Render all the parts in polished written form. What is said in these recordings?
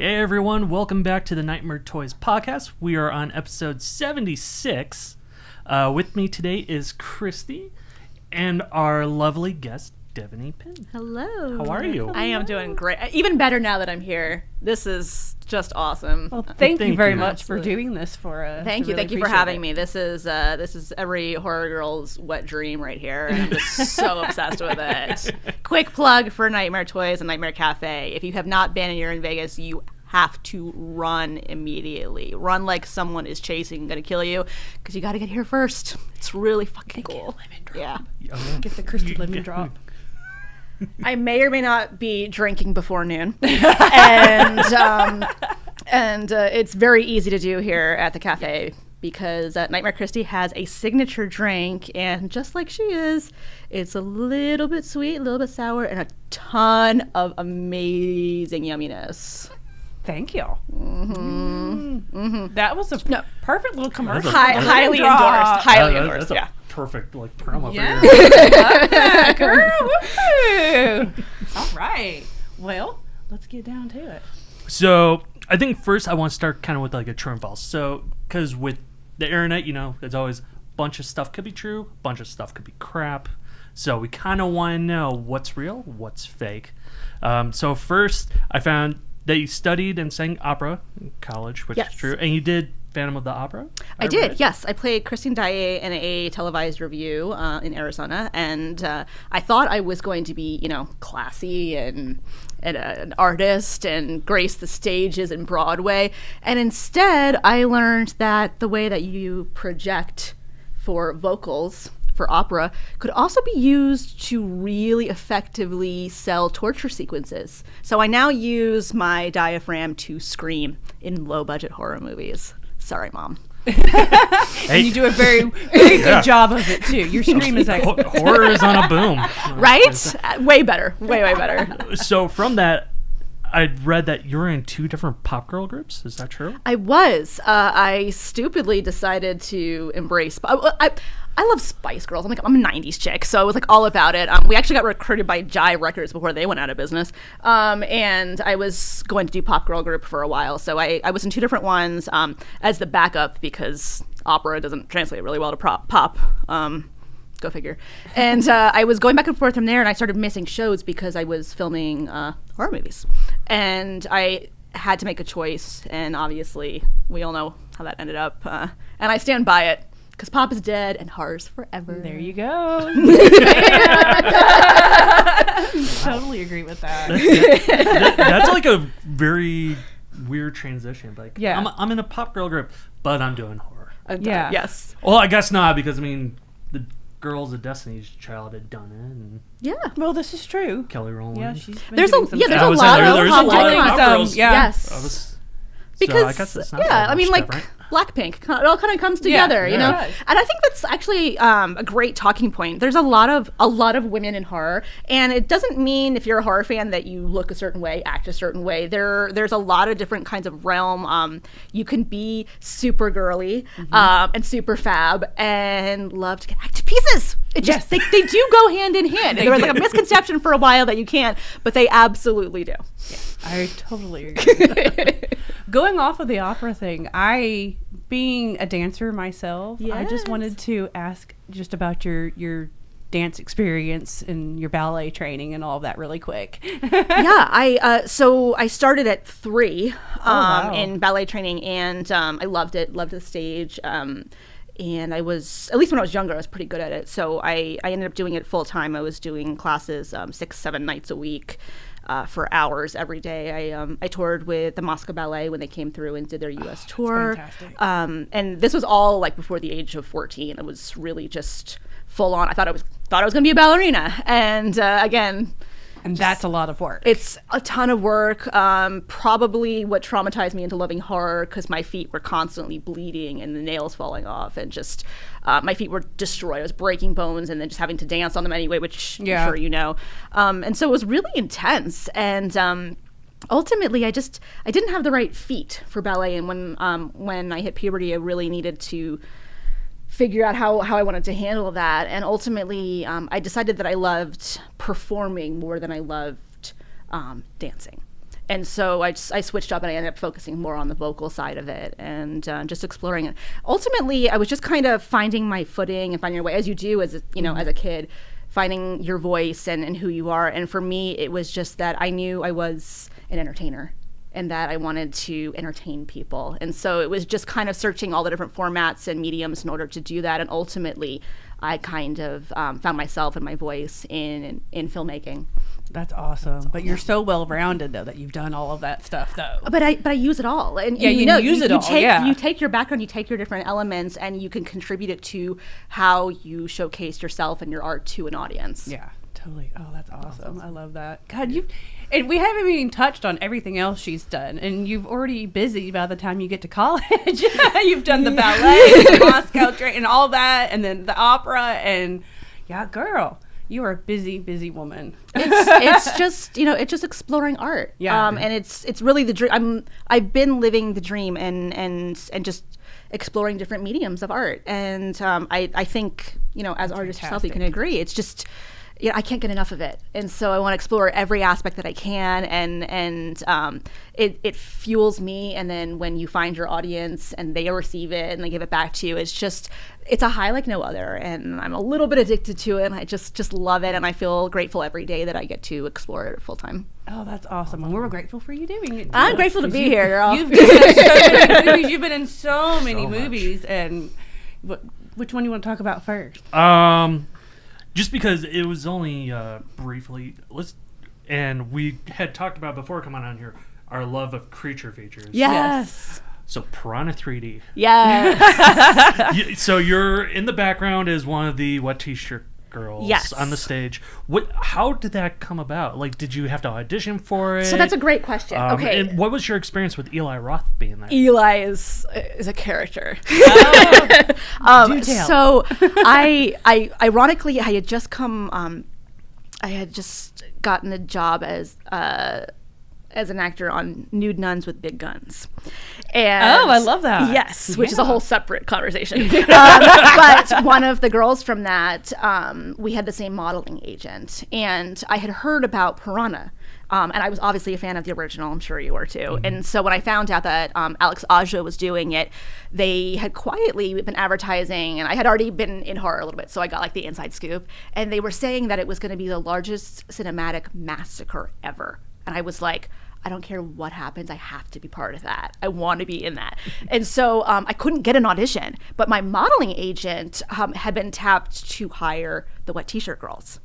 Hey everyone, welcome back to the Nightmare Toys podcast. We are on episode 76. With me today is Christy and our lovely guest, DEVANNY PINN. Hello. How are you? I am doing great. Even better now that I'm here. This is just awesome. Well, thank you very much Absolutely. for doing this for us. Thank you for having me. This is every horror girl's wet dream right here, and I'm just so obsessed with it. Quick plug for Nightmare Toys and Nightmare Cafe. If you have not been and you're in Vegas, you have to run immediately. Run like someone is chasing and gonna kill you, because you got to get here first. It's really fucking cool. Lemon drop. Yeah. Get the Christy lemon drop. I may or may not be drinking before noon, and it's very easy to do here at the cafe because Nightmare Christy has a signature drink, and just like she is, it's a little bit sweet, a little bit sour, and a ton of amazing yumminess. Thank you. That was a perfect little commercial. Highly endorsed. Highly endorsed. That's a perfect promo Yeah. for you. Love that, girl. Woo-hoo. All right. Well, let's get down to it. So I think first I want to start kind of with like a true and false. So because with the internet, there's always a bunch of stuff could be true, a bunch of stuff could be crap. So we kind of want to know what's real, what's fake. So first I found that you studied and sang opera in college, which is true. And you did Phantom of the Opera? I did, yes. I played Christine Daae in a televised review in Arizona, and I thought I was going to be, classy and an artist and grace the stages in Broadway. And instead, I learned that the way that you project for vocals for opera could also be used to really effectively sell torture sequences. So I now use my diaphragm to scream in low-budget horror movies. Sorry, Mom. And you do a very, very good job of it, too. Your scream is excellent. Horror is on a boom. Right? Way better. Way better. So from that, I read that you were in 2 different pop girl groups. Is that true? I was. I stupidly decided to embrace... I love Spice Girls. I'm a 90s chick, so I was all about it. We actually got recruited by Jive Records before they went out of business. And I was going to do pop girl group for a while. So I was in 2 different ones as the backup because opera doesn't translate really well to pop. Go figure. And I was going back and forth from there, and I started missing shows because I was filming horror movies. And I had to make a choice, and obviously we all know how that ended up. And I stand by it. Because pop is dead and horror's forever. There you go. Totally agree with that. That's like a very weird transition. Yeah. I'm in a pop girl group, but I'm doing horror. Yeah. Yes. Well, I guess not, because the Girls of Destiny's Child had done it, and Yeah. Well, this is true. Kelly Rowland. Yeah, she's been There's doing a some there's stuff. a lot of there's a pop lot of icons. pop girls. Yeah. Yes. So I guess it's not that much different. Blackpink, it all kind of comes together, you know. It does. And I think that's actually a great talking point. There's a lot of women in horror, and it doesn't mean if you're a horror fan that you look a certain way, act a certain way. There's a lot of different kinds of realm. You can be super girly and super fab and love to get hacked to pieces. It just they do go hand in hand. There was a misconception for a while that you can't, but they absolutely do. I totally agree. Going off of the opera thing, being a dancer myself, I just Yes. wanted to ask just about your dance experience and your ballet training and all of that really quick. Yeah, so I started at 3 wow. in ballet training, and I loved it, loved the stage. And I was, at least when I was younger, I was pretty good at it. So I ended up doing it full time. I was doing classes 6-7 nights a week. For hours every day. I toured with the Moscow Ballet when they came through and did their U.S. tour. Fantastic. And this was all before the age of 14. It was really just full on. I thought I was going to be a ballerina. And again, And that's a lot of work. it's a ton of work. Probably what traumatized me into loving horror, because my feet were constantly bleeding and the nails falling off, and just my feet were destroyed. I was breaking bones and then just having to dance on them anyway, which I'm sure you know. And so it was really intense. And ultimately, I didn't have the right feet for ballet. And when I hit puberty, I really needed to figure out how I wanted to handle that. And ultimately, I decided that I loved performing more than I loved dancing. And so I switched up and I ended up focusing more on the vocal side of it and just exploring it. Ultimately, I was just kind of finding my footing and finding your way, as you do as as a kid, finding your voice and who you are. And for me, it was just that I knew I was an entertainer and that I wanted to entertain people. And so it was just kind of searching all the different formats and mediums in order to do that. And ultimately, I kind of found myself and my voice in filmmaking. That's awesome. But you're so well-rounded, though, that you've done all of that stuff, though. But I use it all. And yeah, you use it all. You take your background, you take your different elements, and you can contribute it to how you showcase yourself and your art to an audience. Yeah, totally. Oh, that's awesome. I love that. God, and we haven't even touched on everything else she's done, and you've already busy by the time you get to college. You've done the ballet, the Moscow train, and all that, and then the opera, and yeah, girl. You are a busy, busy woman. It's just it's just exploring art. Yeah. And it's really the dream. I've been living the dream and just exploring different mediums of art. And I think as artists yourself, you can agree. It's just I can't get enough of it, and so I want to explore every aspect that I can, and it fuels me. And then when you find your audience and they receive it and they give it back to you, it's a high like no other. And I'm a little bit addicted to it, and I just love it, and I feel grateful every day that I get to explore it full time. Oh, that's awesome, and we're grateful for you doing it. I'm grateful to be here, girl. You've been in so many movies. You've been in so many movies, and which one do you want to talk about first? Just because it was only briefly, and we had talked about before coming on here our love of creature features. Yes. So Piranha 3D. Yes. So you're in the background as one of the wet t-shirt girls on the stage. How did that come about? Like, did you have to audition for it? So that's a great question. Okay. And what was your experience with Eli Roth being there? Eli is a character. Do tell. So I ironically I had just come I had just gotten a job as an actor on Nude Nuns with Big Guns. And I love that. Yes, which is a whole separate conversation. But one of the girls from that, we had the same modeling agent, and I had heard about Piranha. And I was obviously a fan of the original. I'm sure you were too. Mm-hmm. And so when I found out that Alex Aja was doing it, they had quietly been advertising, and I had already been in horror a little bit, so I got like the inside scoop. And they were saying that it was going to be the largest cinematic massacre ever. And I was like, I don't care what happens. I have to be part of that. I want to be in that. And so I couldn't get an audition, but my modeling agent had been tapped to hire the wet t-shirt girls.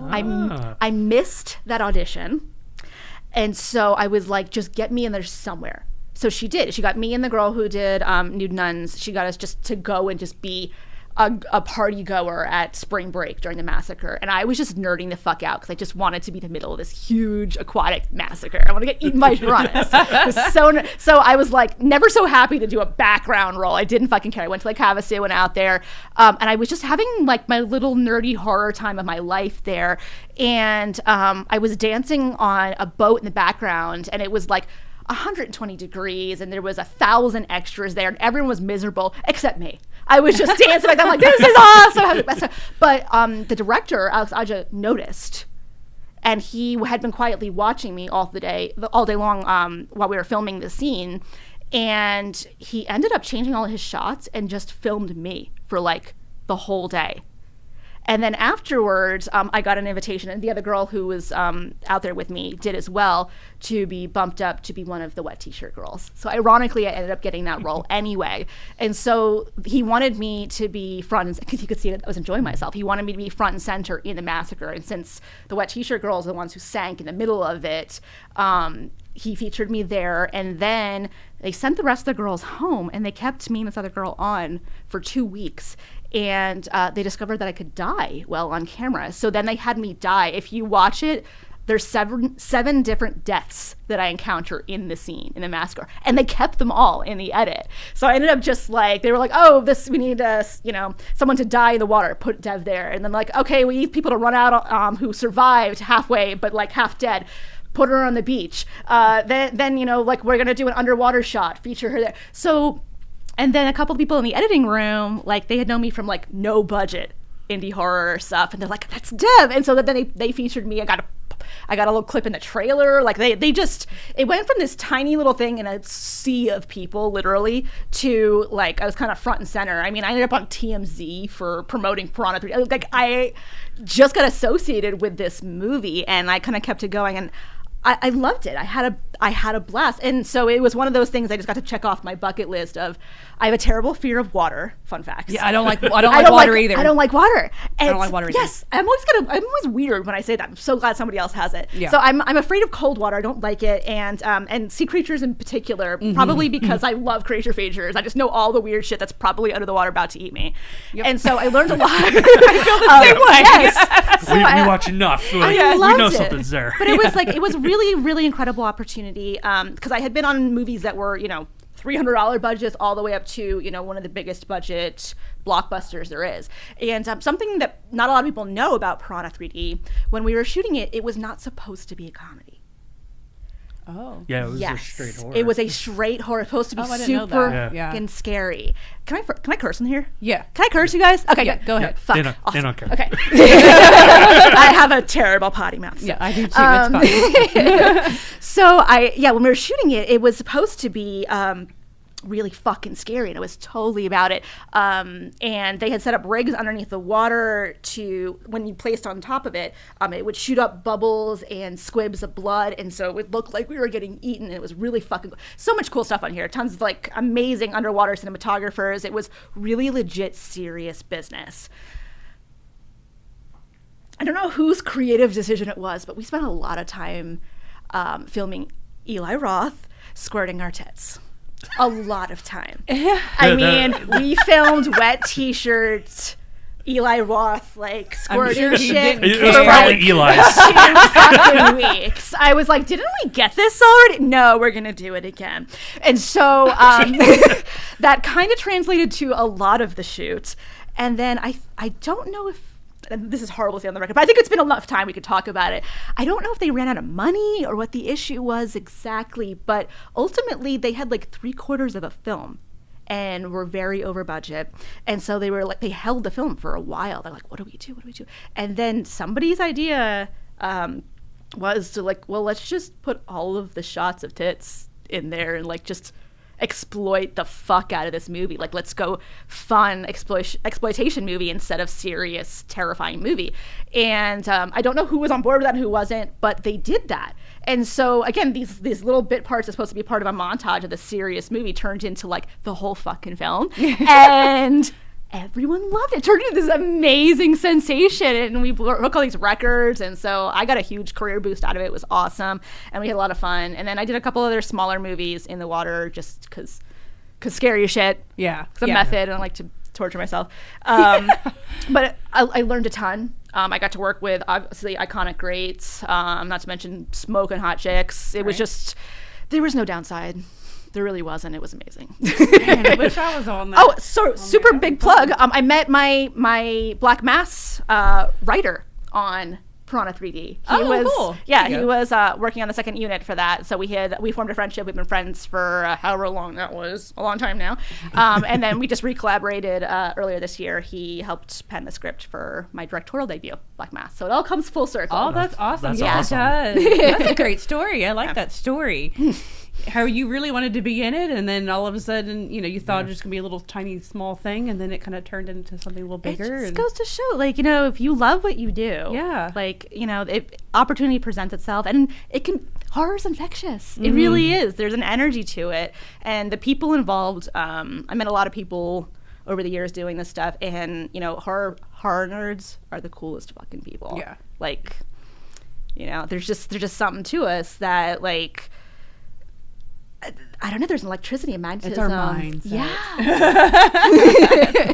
I missed that audition, and so I was like, just get me in there somewhere. So she did. She got me and the girl who did Nude Nuns. She got us just to go and just be a party goer at spring break during the massacre, and I was just nerding the fuck out because I just wanted to be in the middle of this huge aquatic massacre. I want to get eaten by piranhas. So I was like never so happy to do a background role. I didn't fucking care. I went to like Havasu, went out there, and I was just having like my little nerdy horror time of my life there, and I was dancing on a boat in the background, and it was like 120 degrees, and there was 1,000 extras there, and everyone was miserable except me. I was just dancing like that. I'm like, this is awesome. But the director, Alex Aja, noticed, and he had been quietly watching me all day long while we were filming the scene, and he ended up changing all of his shots and just filmed me for like the whole day. And then afterwards, I got an invitation, and the other girl who was out there with me did as well, to be bumped up to be one of the wet t-shirt girls. So ironically, I ended up getting that role anyway. And so he wanted me to be front, because he could see that I was enjoying myself. He wanted me to be front and center in the massacre. And since the wet t-shirt girls are the ones who sank in the middle of it, he featured me there. And then they sent the rest of the girls home, and they kept me and this other girl on for 2 weeks. And they discovered that I could die well on camera. So then they had me die. If you watch it, there's seven different deaths that I encounter in the scene, in the massacre. And they kept them all in the edit. So I ended up just like, they were like, oh, we need someone to die in the water, put Dev there. And then like, okay, we need people to run out who survived halfway, but like half dead. Put her on the beach. Then like we're going to do an underwater shot, feature her there. So... And then a couple of people in the editing room, like they had known me from like no budget indie horror stuff, and they're like, "That's Dev." And so then they featured me. I got I got a little clip in the trailer. Like they just, it went from this tiny little thing in a sea of people, literally, to like I was kind of front and center. I mean, I ended up on TMZ for promoting Piranha 3. Like I just got associated with this movie, and I kind of kept it going, and I loved it. I had a blast. And so it was one of those things I just got to check off my bucket list of, I have a terrible fear of water. Fun facts. Yeah, I don't like water either. I don't like water. I don't like water either. Yes, I'm always weird when I say that. I'm so glad somebody else has it. Yeah. So I'm afraid of cold water. I don't like it, and sea creatures in particular, probably because I love creature features. I just know all the weird shit that's probably under the water about to eat me. Yep. And so I learned a lot. I feel the same way. Yes. So we watch enough. We know something's there. But it was like, it was really, really incredible opportunity, because I had been on movies that were, $300 budgets all the way up to, one of the biggest budget blockbusters there is. And something that not a lot of people know about Piranha 3D, when we were shooting it, it was not supposed to be a comedy. Oh. Yeah, it was a straight horror. It was a straight horror. It's supposed to be super fucking scary. Can I curse in here? Yeah. Can I curse, you guys? Okay, yeah, good. go ahead. Fuck. They don't care. Okay. I have a terrible potty mouth. So. Yeah, I do too. It's fine. So when we were shooting it, it was supposed to be really fucking scary, and it was totally about it. And they had set up rigs underneath the water to, when you placed on top of it, it would shoot up bubbles and squibs of blood, and so it would look like we were getting eaten. And it was really fucking so much cool stuff on here. Tons of like amazing underwater cinematographers. It was really legit serious business. I don't know whose creative decision it was, but we spent a lot of time filming Eli Roth squirting our tits. A lot of time. I mean, we filmed wet t-shirts, Eli Roth like squirting shit. It was probably Eli's. 2 fucking weeks. I was like, didn't we get this already? No, we're gonna do it again. And so that kind of translated to a lot of the shoots. And then I don't know if, and this is horrible to say on the record, but I think it's been enough time we could talk about it. I don't know if they ran out of money or what the issue was exactly, but ultimately they had like 3/4 of a film and were very over budget. And so they were like, they held the film for a while. They're like, what do we do? And then somebody's idea was to like, well, let's just put all of the shots of tits in there and like just exploit the fuck out of this movie. Like, let's go fun exploitation movie instead of serious terrifying movie. And I don't know who was on board with that and who wasn't, but they did that. And so again, these little bit parts are supposed to be part of a montage of the serious movie turned into like the whole fucking film. And everyone loved it. It turned into this amazing sensation, and we broke all these records, and so I got a huge career boost out of it. It was awesome, and we had a lot of fun. And then I did a couple other smaller movies in the water just because scary as shit. Yeah. It's a method, and I like to torture myself. But I learned a ton. I got to work with, obviously, iconic greats, not to mention smoking hot chicks. It was just, there was no downside. There really wasn't. It was amazing. Man, I wish I was on that. Oh, so super big plug. I met my Black Mass writer on Piranha 3D. He was cool. Yeah, he was working on the second unit for that. So we formed a friendship. We've been friends for however long that was, a long time now. And then we just recollaborated earlier this year. He helped pen the script for my directorial debut, Black Mass. So it all comes full circle. Oh, that's awesome. That's Yeah, awesome. it does. That's a great story. I like that story. How you really wanted to be in it, and then all of a sudden, you thought it was just going to be a little tiny, small thing, and then it kind of turned into something a little bigger. It just goes to show, like, if you love what you do, Yeah. like, opportunity presents itself, and horror's infectious. It really is. There's an energy to it, and the people involved, I met a lot of people over the years doing this stuff, and, horror nerds are the coolest fucking people. Yeah. Like, there's just something to us that, like, I don't know. There's an electricity and magnetism. It's our mindset. Yeah.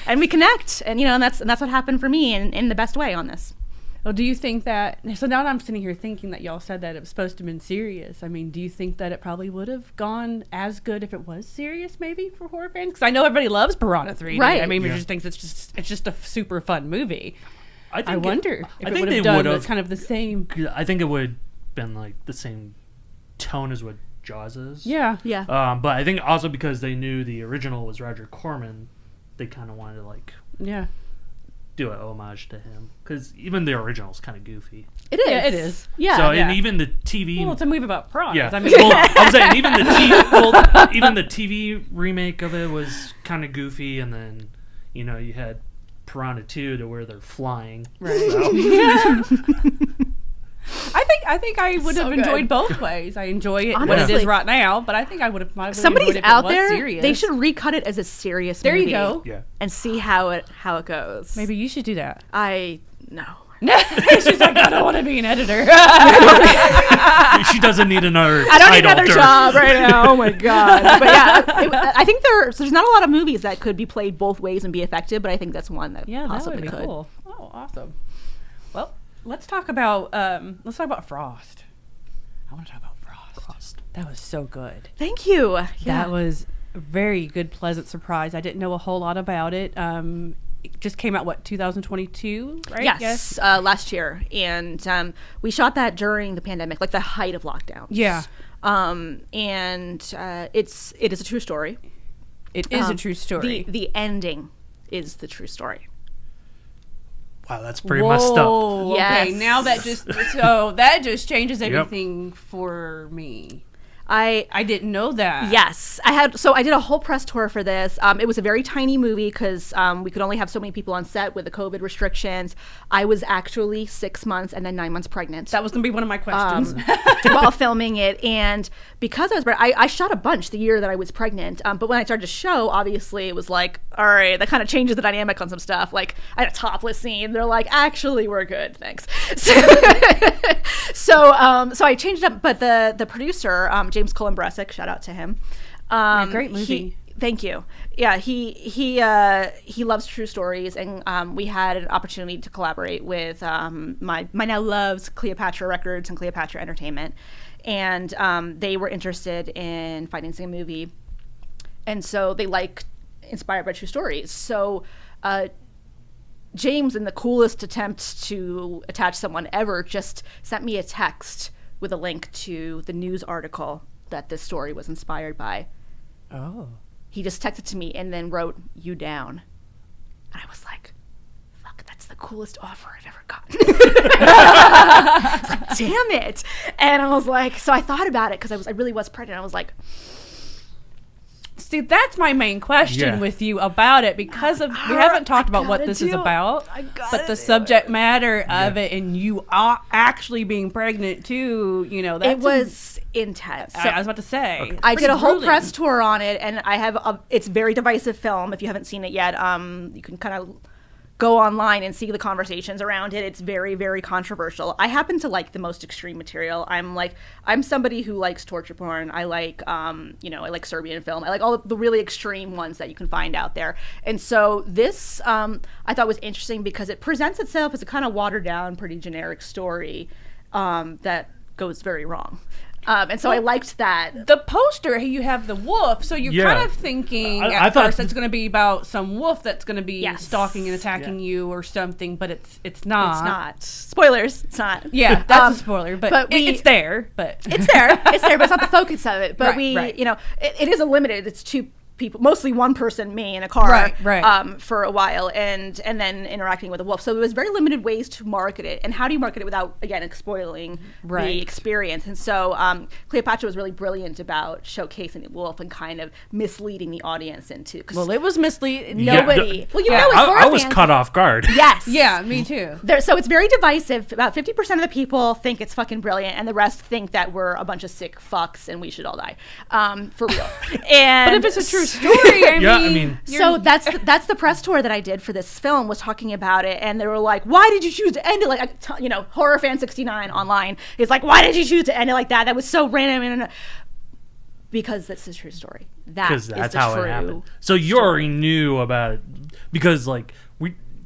And we connect, and and that's what happened for me in the best way on this. Well, do you think that? So now I'm sitting here thinking that y'all said that it was supposed to have been serious. I mean, do you think that it probably would have gone as good if it was serious, maybe for horror fans? Because I know everybody loves Piranha 3D. Right. I mean, just thinks it's just a super fun movie. I wonder if it would have done kind of the same. I think it would have been like the same tone as what Jaws is. Yeah. Yeah. But I think also because they knew the original was Roger Corman, they kind of wanted to do a homage to him, because even the original is kind of goofy. It is. Yeah, it is. Yeah. So yeah. and even the TV. Well, it's a movie about prawns. Yeah. I mean, well, I was saying even the TV remake of it was kind of goofy, and then you had Piranha 2 to where they're flying. right. So. Yeah. I think I would have So enjoyed good. both ways. I enjoy it when it Honestly. is right now, but I think I would have enjoyed Somebody's it if out it was there. serious. They should recut it as a serious There movie. you go. Yeah. And see how it goes. Maybe you should do that. No. She's like, I don't want to be an editor. She doesn't need another. I don't need title another to- job right now. Oh my god! But yeah, I think there's not a lot of movies that could be played both ways and be effective. But I think that's one that Yeah, that would possibly be could. cool. Oh, awesome. Well, let's talk about Frost. I want to talk about Frost. That was so good. Thank you. Yeah. That was a very good, pleasant surprise. I didn't know a whole lot about it. It just came out 2022, right? Yes, last year, and we shot that during the pandemic, like the height of lockdown. Yeah. It is a true story. It is a true story. The ending is the true story. Wow, that's pretty messed up. Whoa, okay, Yes. now that just changes everything for me. I didn't know that. Yes, I did a whole press tour for this. It was a very tiny movie because we could only have so many people on set with the COVID restrictions. I was actually 6 months and then 9 months pregnant That was going to be one of my questions. while filming it, and because I was I shot a bunch the year that I was pregnant. But when I started to show, obviously it was like, all right, that kind of changes the dynamic on some stuff. Like I had a topless scene. They're like, actually, we're good, thanks. So I changed it up. But the producer, James Colin-Bressick, shout out to him. Great movie. Thank you. Yeah, he loves true stories, and we had an opportunity to collaborate with my now loves Cleopatra Records and Cleopatra Entertainment, and they were interested in financing a movie, and so they like inspired by true stories. So James, in the coolest attempt to attach someone ever, just sent me a text with a link to the news article that this story was inspired by. Oh. He just texted to me and then wrote "you down," and I was like, "Fuck, that's the coolest offer I've ever gotten." I was like, damn it! And I was like, so I thought about it because I really was pregnant. I was like, See, that's my main question Yeah. with you about it because we haven't talked about what this is about, but the subject matter of it, and you are actually being pregnant too. That's it was intense. So I was about to say. I did a whole grueling. press tour on it, and I have it's a very divisive film. If you haven't seen it yet, you can kind of go online and see the conversations around it. It's very, very controversial. I happen to like the most extreme material. I'm somebody who likes torture porn. I like I like Serbian film. I like all the really extreme ones that you can find out there. And so this I thought was interesting because it presents itself as a kind of watered down, pretty generic story that goes very wrong. And so I liked that. The poster, you have the wolf, so you're Yeah. kind of thinking I at thought- first it's going to be about some wolf that's going to be Yes. stalking and attacking you or something, but it's not. It's not. Spoilers. It's not. Yeah, that's a spoiler, but it's there. But It's there, but it's not the focus of it. But Right. it is a limited. It's two people, mostly one person, me in a car, Right. for a while, and then interacting with a wolf. So there was very limited ways to market it. And how do you market it without, again, spoiling the experience? And so Cleopatra was really brilliant about showcasing the wolf and kind of misleading the audience into. well, it was misleading. Nobody. Well, you Yeah. know, as horror I was fans- caught off guard. Yes. Yeah, me too. So it's very divisive. About 50% of the people think it's fucking brilliant, and the rest think that we're a bunch of sick fucks and we should all die, for real. And But if it's a true story, I mean, so that's the press tour that I did for this film, was talking about it, and they were like, "Why did you choose to end it like?" Horror fan 69 online is like, "Why did you choose to end it like that? That was so random." And because that's the true story. because That is that's the how true it happened. So you already knew about it because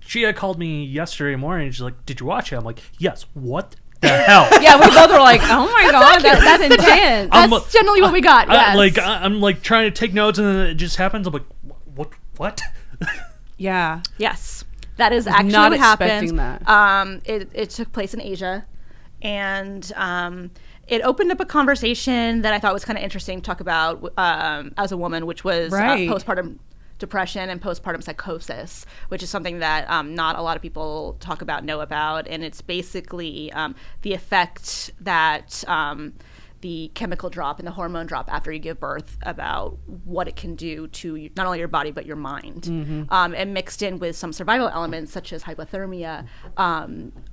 she had called me yesterday morning. And she's like, "Did you watch it?" I'm like, "Yes." What the hell? Yeah, we both were like, "Oh my god, that's intense." That's generally what we got. Yes. I'm like trying to take notes, and then it just happens. I'm like, what? Yeah. Yes, that is actually not what happened. expecting that. It took place in Asia, and it opened up a conversation that I thought was kind of interesting to talk about as a woman, which was Right. postpartum depression and postpartum psychosis, which is something that not a lot of people know about. And it's basically the effect that the chemical drop and the hormone drop after you give birth, about what it can do to not only your body but your mind. And mixed in with some survival elements such as hypothermia,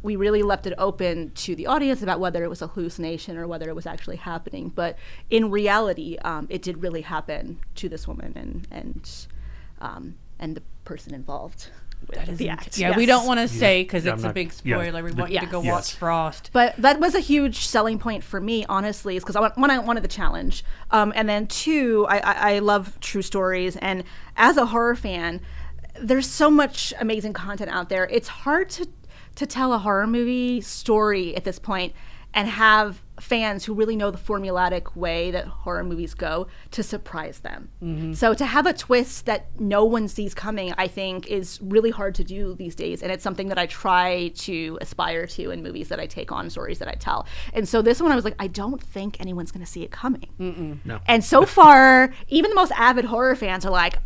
we really left it open to the audience about whether it was a hallucination or whether it was actually happening. But in reality, it did really happen to this woman and the person involved. That is the act. Yeah, yes. we don't want to say because Yeah, it's I'm a not- big spoiler. We want you to go Yes. watch Frost. But that was a huge selling point for me, honestly, is because I wanted the challenge. And then two, I love true stories. And as a horror fan, there's so much amazing content out there. It's hard to tell a horror movie story at this point and have fans who really know the formulaic way that horror movies go to surprise them. So to have a twist that no one sees coming, I think, is really hard to do these days. And it's something that I try to aspire to in movies that I take on, stories that I tell. And so this one, I was like, I don't think anyone's going to see it coming. No. And so far, even the most avid horror fans are like,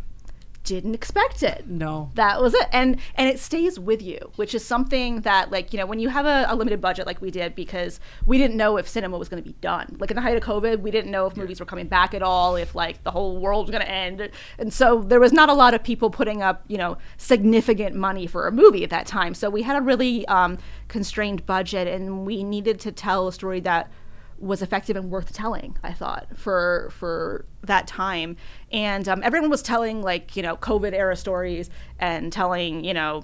didn't expect it. No. That was it. And it stays with you, which is something that, like, you know, when you have a limited budget like we did, because we didn't know if cinema was going to be done. Like in the height of COVID, we didn't know if movies were coming back at all, if like the whole world was going to end. And so there was not a lot of people putting up, you know, significant money for a movie at that time. So we had a really constrained budget, and we needed to tell a story that was effective and worth telling, I thought, for that time. And everyone was telling, like, you know, COVID era stories and telling, you know,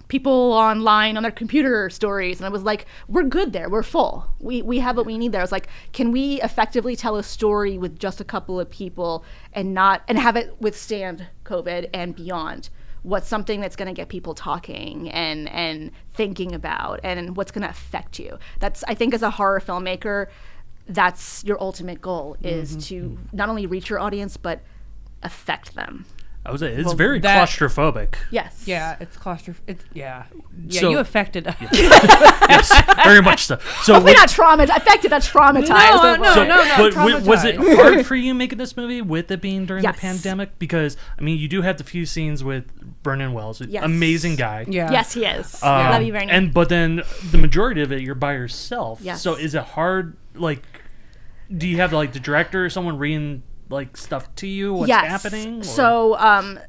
people online on their computer stories. And I was like, we're good there. We're full. We have what we need there. I was like, can we effectively tell a story with just a couple of people and have it withstand COVID and beyond? What's something that's going to get people talking and thinking about, and what's going to affect you? That's, I think, as a horror filmmaker, that's your ultimate goal, is to not only reach your audience but affect them. I was. It's Well, very that- claustrophobic. Yes. Yeah, it's claustrophobic. Yeah, So- you affected us. Yes, very much so. So Hopefully not traumatized. Affected, that's traumatized. No, was it traumatized. hard for you making this movie with it being during Yes. the pandemic? Because I mean, you do have the few scenes with Vernon Wells, Yes. amazing guy. Yeah. Yes, he is. Um, Love you, Bernie. But then the majority of it, you're by yourself. Yes. So is it hard? Like, do you have like the director or someone reading like stuff to you? What's happening? Or?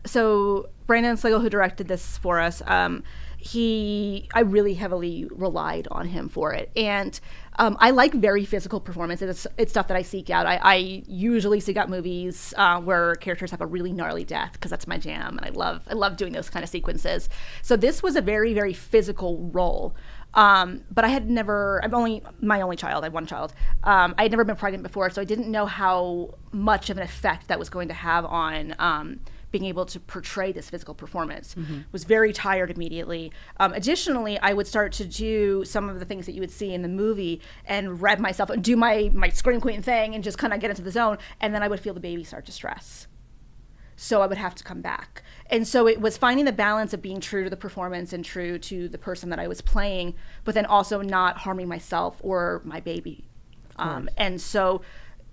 So Brandon Slagle, who directed this for us, I really heavily relied on him for it. And I like very physical performances. It's stuff that I seek out. I usually seek out movies where characters have a really gnarly death, because that's my jam, and I love doing those kind of sequences. So this was a very, very physical role. But I'm only my only child. I have one child. I had never been pregnant before, so I didn't know how much of an effect that was going to have on being able to portray this physical performance. Was very tired immediately. Additionally, I would start to do some of the things that you would see in the movie and rev myself and do my Scream Queen thing and just kind of get into the zone, and then I would feel the baby start to stress. So I would have to come back. And so it was finding the balance of being true to the performance and true to the person that I was playing, but then also not harming myself or my baby. And so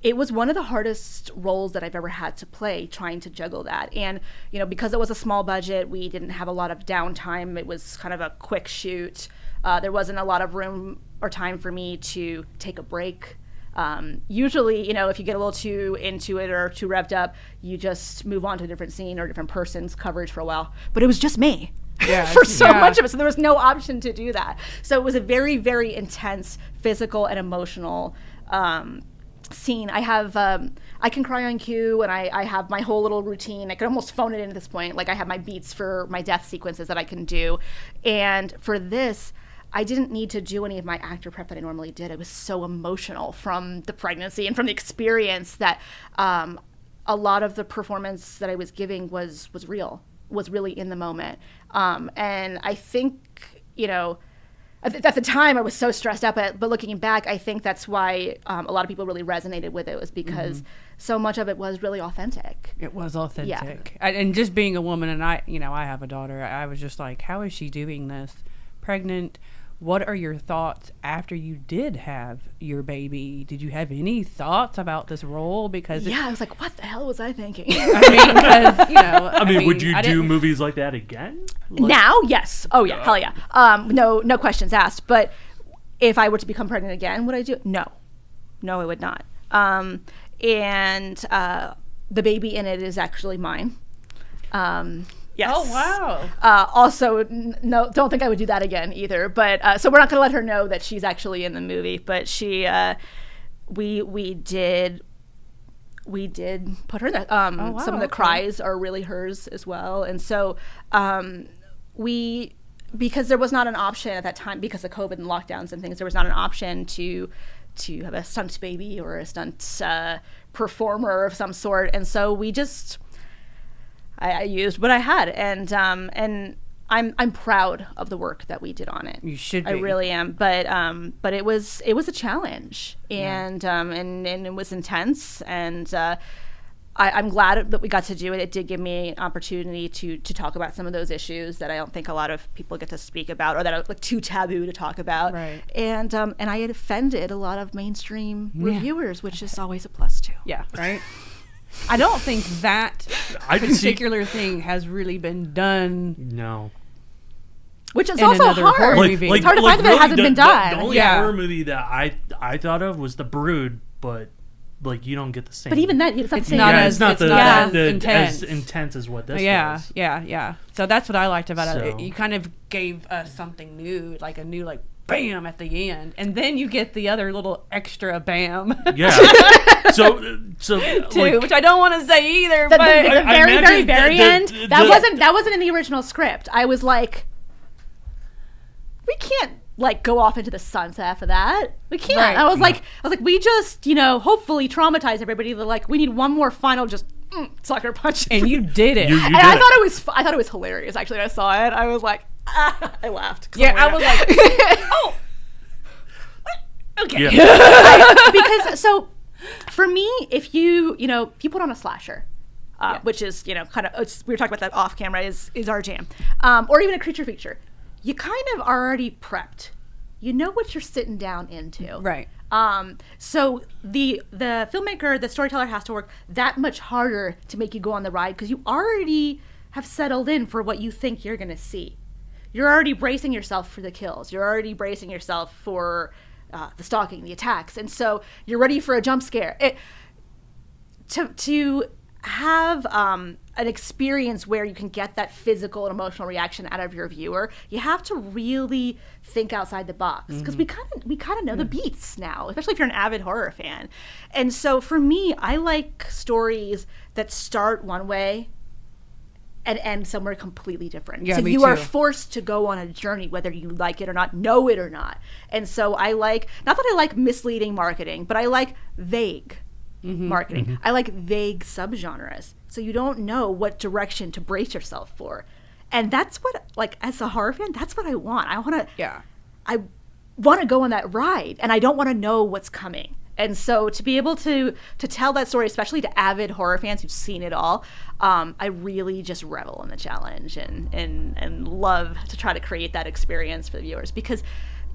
it was one of the hardest roles that I've ever had to play, trying to juggle that. And, you know, because it was a small budget, we didn't have a lot of downtime. It was kind of a quick shoot. There wasn't a lot of room or time for me to take a break. Usually, you know, if you get a little too into it or too revved up, you just move on to a different scene or a different person's coverage for a while. But it was just me for so much of it. So there was no option to do that. So it was a very, very intense physical and emotional scene. I have, I can cry on cue, and I have my whole little routine. I could almost phone it in at this point. Like, I have my beats for my death sequences that I can do. And for this, I didn't need to do any of my actor prep that I normally did. It was so emotional from the pregnancy and from the experience that a lot of the performance that I was giving was real, was really in the moment. And I think, you know, at the time I was so stressed out, but looking back, I think that's why a lot of people really resonated with it, was because so much of it was really authentic. It was authentic. And just being a woman, and I have a daughter, I was just like, how is she doing this? Pregnant what are your thoughts after you did have your baby? Did you have any thoughts about this role? Because I was like, what the hell was I thinking? I mean, because, you know, I mean, would you do movies like that again? Now? Yes. Oh yeah. Hell yeah. No questions asked. But if I were to become pregnant again, would I do it? No, I would not. And the baby in it is actually mine. Yes. Oh wow. Also, no, don't think I would do that again either. But so we're not going to let her know that she's actually in the movie. But she, we did put her in that. wow, Some of the okay. cries are really hers as well. And so because there was not an option at that time because of COVID and lockdowns and things, there was not an option to have a stunt baby or a stunt performer of some sort. And so we just. I used what I had, and I'm proud of the work that we did on it. You should be. I really am, but it was a challenge, and it was intense, and I'm glad that we got to do it. It did give me an opportunity to talk about some of those issues that I don't think a lot of people get to speak about, or that are like too taboo to talk about. Right. And I had offended a lot of mainstream reviewers, which is always a plus too. Yeah. Right. I don't think that particular thing has really been done. No. Which is In also another hard. horror movie. It's hard to find that it hasn't been done. The only Yeah. horror movie that I thought of was The Brood, but like you don't get the same. But even then, it's not the It's same. not yeah, as- it's not it's the, not the- as the- intense. as intense as what this Yeah, was. yeah. So that's what I liked about it. So- You kind of gave us something new, like a new like bam at the end, and then you get the other little extra bam Yeah. So too, like, which I don't want to say either. The but very imagine end. That wasn't in the original script. I was like, we can't like go off into the sunset after that. We can't. Right. I was like, we just hopefully traumatize everybody. They're like, we need one more final just sucker punch. and you did it. You And did I it. thought it was hilarious. Actually, when I saw it, I was like, I laughed. 'Cause yeah, I'm I was like, oh, okay. Yeah. Because so for me, if you put on a slasher, which is kind of we were talking about that off camera is our jam, or even a creature feature, you kind of are already prepped. You know what you're sitting down into, Right. So the filmmaker, the storyteller has to work that much harder to make you go on the ride because you already have settled in for what you think you're going to see. You're already bracing yourself for the kills. You're already bracing yourself for the stalking, the attacks, and so you're ready for a jump scare. To have an experience where you can get that physical and emotional reaction out of your viewer, you have to really think outside the box because we kind of know the beats now, especially if you're an avid horror fan. And so for me, I like stories that start one way and end somewhere completely different. Yeah, so me you are too. forced to go on a journey, whether you like it or not, know it or not. And so I like, not that I like misleading marketing, but I like vague marketing. I like vague subgenres. So you don't know what direction to brace yourself for. And that's what, like, as a horror fan, that's what I want. I want to go on that ride, and I don't want to know what's coming. And so to be able to tell that story, especially to avid horror fans who've seen it all, I really just revel in the challenge and love to try to create that experience for the viewers because,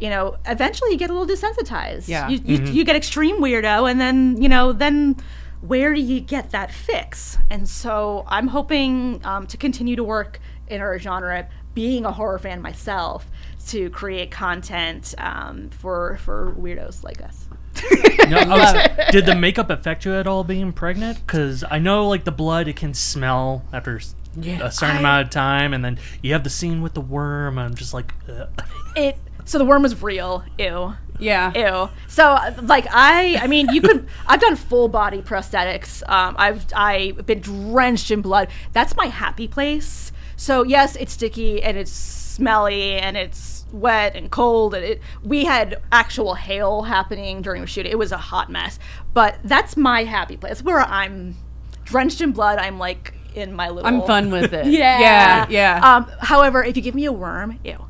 eventually you get a little desensitized. Yeah. You get extreme weirdo, and then, then where do you get that fix? And so I'm hoping to continue to work in our genre, being a horror fan myself, to create content for weirdos like us. Did the makeup affect you at all being pregnant? Because I know, like, the blood, it can smell after a certain amount of time, and then you have the scene with the worm. I'm just like, ugh. So the worm was real. Ew. Yeah. Ew. So, like, I mean, you could. I've done full body prosthetics. I've been drenched in blood. That's my happy place. So yes, it's sticky and it's smelly and it's wet and cold, and we had actual hail happening during the shoot. It was a hot mess, but that's my happy place where I'm drenched in blood. I'm like in my little. I'm fun with it. Yeah. Yeah. However, if you give me a worm, ew.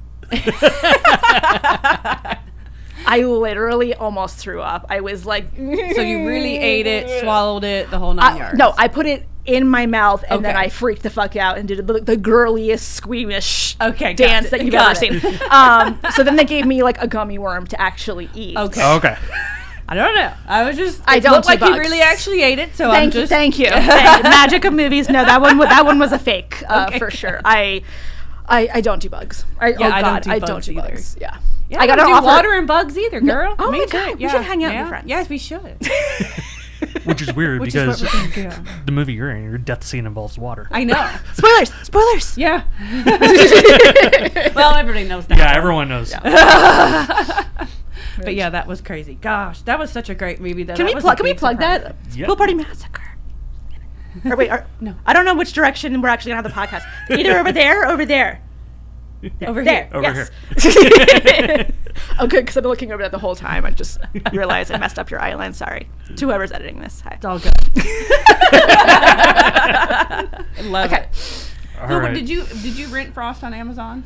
I literally almost threw up. I was like, So you really ate it, swallowed it, the whole 9 yards. No, I put it in my mouth, and then Okay. I freaked the fuck out and did the girliest, squeamish dance that you've Got ever it. seen. So then they gave me like a gummy worm to actually eat. Okay. I don't know. I was just. I It don't looked do like bugs. you really actually ate it. So I'm Thank you, just. thank you. Magic of movies. No, that one was a fake for sure. I don't do bugs. I don't do either. bugs. Yeah. Yeah, I got don't an do offer. water and bugs either, girl. Oh Me my too. God, we should hang out with friends. Yes, we should. Which is weird Which is because what we're gonna do. the movie you're in, your death scene involves water. I know. Spoilers. Yeah. Well, everybody knows that. Yeah, everyone knows. But yeah, that was crazy. Gosh, that was such a great movie. Though. Can we plug that? Yep. Pool Party Massacre. Or wait, No. I don't know which direction we're actually gonna have the podcast. Either over there or over there. Over There. here. Over Yes. Oh, good, because I've been looking over that the whole time. I just realized I messed up your island. Sorry. To whoever's editing this. Hi. It's all good. I love Okay. it. All So, right. did you rent Frost on Amazon?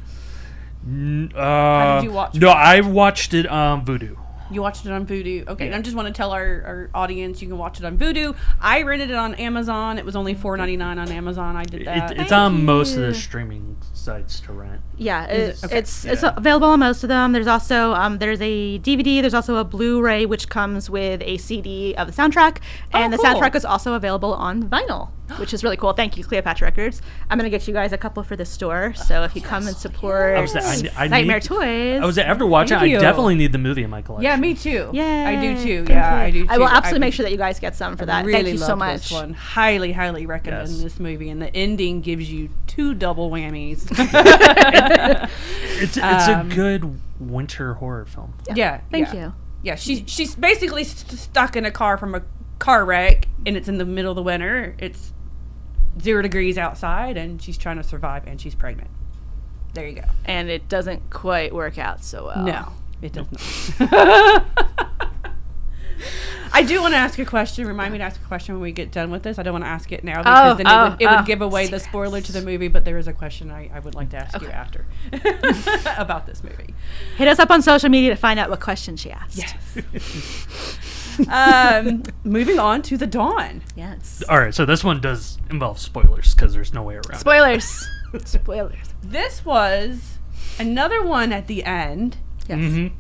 How did you watch No, I watched it on Vudu. You watched it on Vudu. Okay, Yeah. I just want to tell our audience you can watch it on Vudu. I rented it on Amazon. It was only $4.99 on Amazon. I did that. It's on most of the streaming sites to rent. Yeah, Is it? Okay. it's Yeah. available on most of them. There's also there's a DVD. There's also a Blu-ray which comes with a CD of the soundtrack, and the cool. soundtrack is also available on vinyl, which is really cool. Thank you, Cleopatra Records. I'm gonna get you guys a couple for the store. So if you come and support I was I Nightmare need, Toys, I was after watching. Thank I you. definitely need the movie in my collection. Yeah, me too. Yay. I do too. Thank Yeah, you. I do too. I will absolutely make sure that you guys get some for that. Really Thank you so loved much. This one. Highly, highly recommend Yes. this movie, and the ending gives you 2 double whammies. It's a good winter horror film. Yeah. Thank yeah. you. Yeah, she's basically stuck in a car from a car wreck, and it's in the middle of the winter. It's 0 degrees outside, and she's trying to survive, and she's pregnant. There you go. And it doesn't quite work out so well. No, it does not. I do want to ask a question. Remind me to ask a question when we get done with this. I don't want to ask it now because then it would give away the spoiler to the movie, but there is a question I would like to ask you after about this movie. Hit us up on social media to find out what question she asked. Moving on to The Dawn. Yes. All right, so this one does involve spoilers because there's no way around it. Spoilers. Spoilers. This was another one at the end. Yes. Mm-hmm.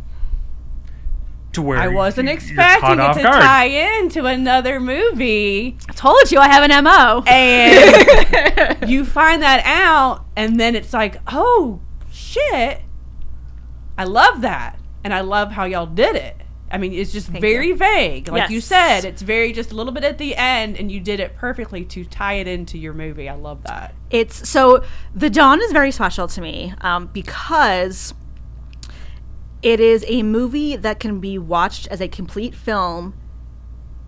To where I wasn't you're expecting caught it off to guard. tie into another movie. I told you I have an MO. And you find that out, and then it's like, oh, shit. I love that. And I love how y'all did it. I mean, it's just very vague. Like you Yes. said, it's very just a little bit at the end, and you did it perfectly to tie it into your movie. I love that. It's so The Dawn is very special to me because it is a movie that can be watched as a complete film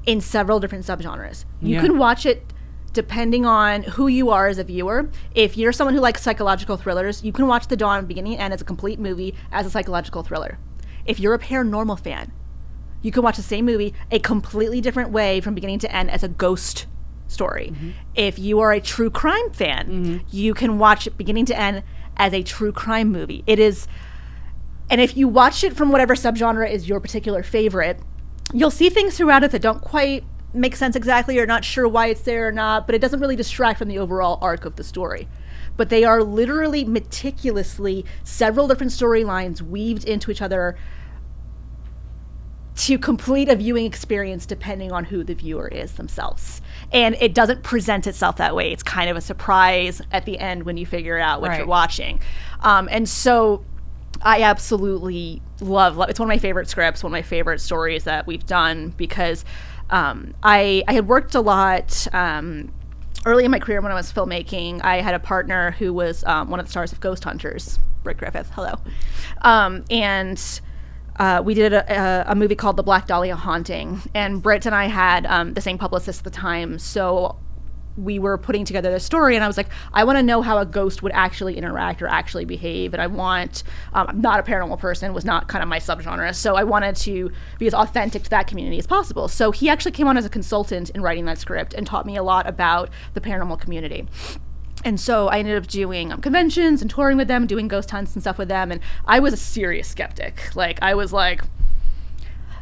in several different subgenres. You Yeah. can watch it depending on who you are as a viewer. If you're someone who likes psychological thrillers, you can watch The Dawn beginning and end as a complete movie as a psychological thriller. If you're a paranormal fan, you can watch the same movie a completely different way from beginning to end as a ghost story. If you are a true crime fan, you can watch it beginning to end as a true crime movie. It is, and if you watch it from whatever subgenre is your particular favorite, you'll see things throughout it that don't quite make sense exactly or not sure why it's there or not, but it doesn't really distract from the overall arc of the story. But they are literally meticulously several different storylines weaved into each other to complete a viewing experience depending on who the viewer is themselves. And it doesn't present itself that way. It's kind of a surprise at the end when you figure out what you're watching. And so I absolutely love it's one of my favorite scripts, one of my favorite stories that we've done because I had worked a lot early in my career when I was filmmaking. I had a partner who was one of the stars of Ghost Hunters, Britt Griffith. Hello. And we did a movie called The Black Dahlia Haunting, and Britt and I had the same publicist at the time, so we were putting together the story, and I was like, I want to know how a ghost would actually interact or actually behave, and I want, I'm not a paranormal person, was not kind of my subgenre, so I wanted to be as authentic to that community as possible. So he actually came on as a consultant in writing that script and taught me a lot about the paranormal community. And so I ended up doing conventions and touring with them, doing ghost hunts and stuff with them. And I was a serious skeptic. Like, I was like,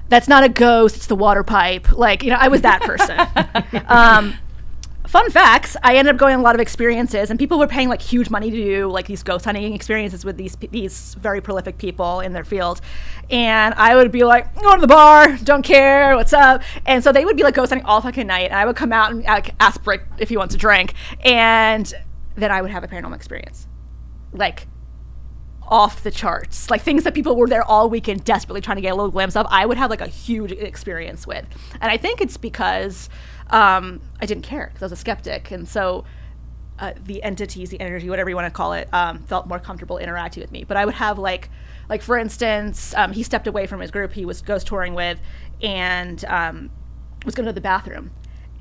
that's not a ghost, it's the water pipe. Like, you know, I was that person. fun facts, I ended up going on a lot of experiences, and people were paying like huge money to do like these ghost hunting experiences with these very prolific people in their field. And I would be like, go to the bar, don't care, what's up? And so they would be like ghost hunting all fucking night, and I would come out and ask Brick if he wants a drink, and then I would have a paranormal experience. Like, off the charts, like things that people were there all weekend desperately trying to get a little glimpse of, I would have like a huge experience with. And I think it's because I didn't care, because I was a skeptic, and so the entities, the energy, whatever you want to call it, felt more comfortable interacting with me. But I would have like for instance, he stepped away from his group he was ghost touring with, and was going to the bathroom,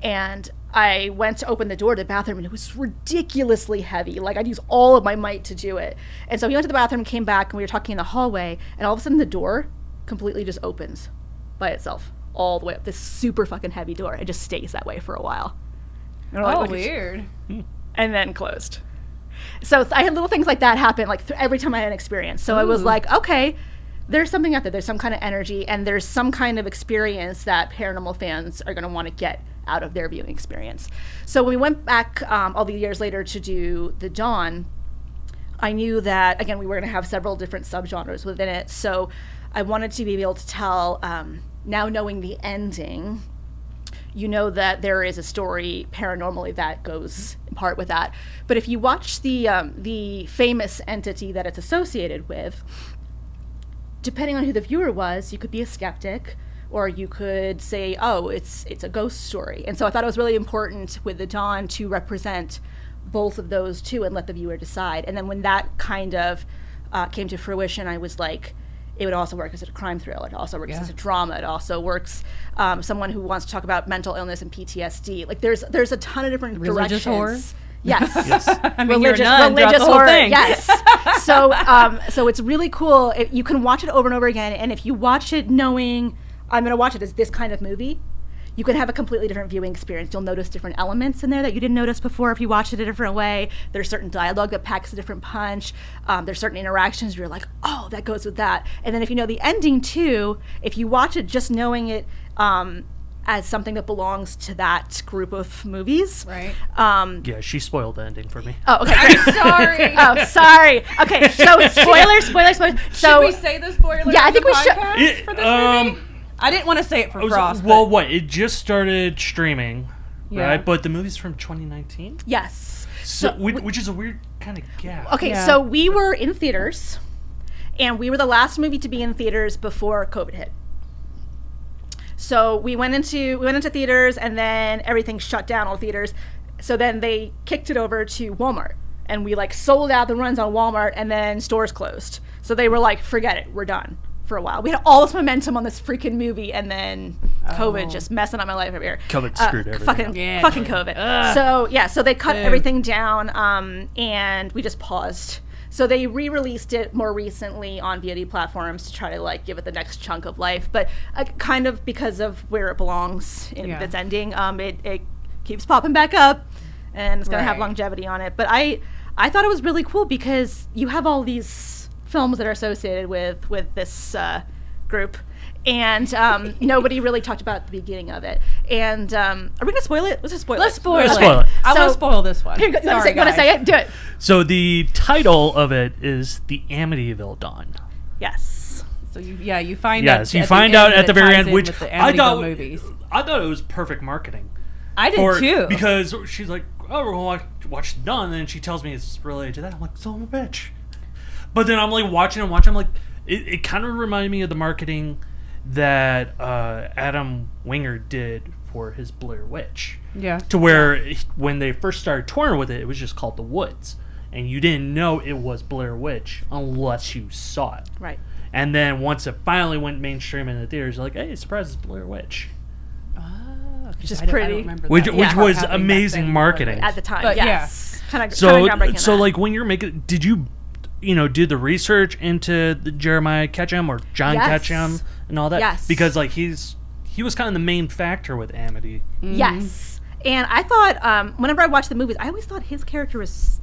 and I went to open the door to the bathroom, and it was ridiculously heavy. Like, I'd use all of my might to do it. And so he went to the bathroom, came back, and we were talking in the hallway, and all of a sudden the door completely just opens by itself all the way up. This super fucking heavy door. It just stays that way for a while. And I'm like, Weird. and then closed. So I had little things like that happen like every time I had an experience. So I was like, okay, there's something out there. There's some kind of energy, and there's some kind of experience that paranormal fans are going to want to get out of their viewing experience. So when we went back all the years later to do The Dawn, I knew that, again, we were going to have several different subgenres within it. So I wanted to be able to tell, now knowing the ending, you know that there is a story paranormally that goes in part with that. But if you watch the famous entity that it's associated with, depending on who the viewer was, you could be a skeptic, or you could say, oh, it's a ghost story. And so I thought it was really important with The Dawn to represent both of those too and let the viewer decide. And then when that kind of came to fruition, I was like, it would also work as a crime thriller. It also works as a drama. It also works someone who wants to talk about mental illness and PTSD. Like there's a ton of different Religious directions. horror? Yes. I mean, religious horror. horror. Thing. Yes. So it's really cool. You can watch it over and over again, and if you watch it knowing I'm going to watch it as this kind of movie, you can have a completely different viewing experience. You'll notice different elements in there that you didn't notice before if you watched it a different way. There's certain dialogue that packs a different punch. There's certain interactions where you're like, oh, that goes with that. And then if you know the ending too, if you watch it just knowing it as something that belongs to that group of movies. Right. Yeah, she spoiled the ending for me. Oh, okay. I'm sorry. Oh, sorry. Okay, so spoilers. So, should we say the spoilers? Yeah, I think we should. For this movie? I didn't want to say it for Frost. Well, what? It just started streaming, Yeah. right? But the movie's from 2019? Yes. So which is a weird kind of gap. Okay, so we were in theaters, and we were the last movie to be in theaters before COVID hit. So we went into theaters, and then everything shut down, all theaters. So then they kicked it over to Walmart, and we like sold out the runs on Walmart, and then stores closed. So they were like, forget it, we're done for a while. We had all this momentum on this freaking movie, and then COVID just messing up my life over here. COVID screwed everything. Fucking COVID. So they cut everything down, and we just paused. So they re-released it more recently on VOD platforms to try to like give it the next chunk of life, but kind of because of where it belongs in its ending, it keeps popping back up, and it's gonna have longevity on it. But I thought it was really cool because you have all these films that are associated with this group, and nobody really talked about the beginning of it. And are we gonna spoil it? Let's just spoil it. Let's spoil it. Spoil it. I want to spoil this one. Here, you want to say it? Do it. So the title of it is The Amityville Dawn. Yes. So you find out. Yes, you find out at the very end, which I thought it was perfect marketing. I did too. Because she's like, oh, we're going to watch Dawn, and then she tells me it's related to that. I'm like, son of a bitch. But then I'm like watching, I'm like, it kind of reminded me of the marketing that Adam Winger did for his Blair Witch. Yeah. To where when they first started touring with it, it was just called The Woods. And you didn't know it was Blair Witch unless you saw it. Right. And then once it finally went mainstream in the theaters, like, hey, surprise, it's Blair Witch. Which is pretty. Which was amazing marketing. At the time, but yes. So groundbreaking like when you're making, did you do the research into the Jeremiah Ketchum or John Ketchum and all that? Yes. Because like he was kind of the main factor with Amity. Yes. And I thought whenever I watched the movies, I always thought his character was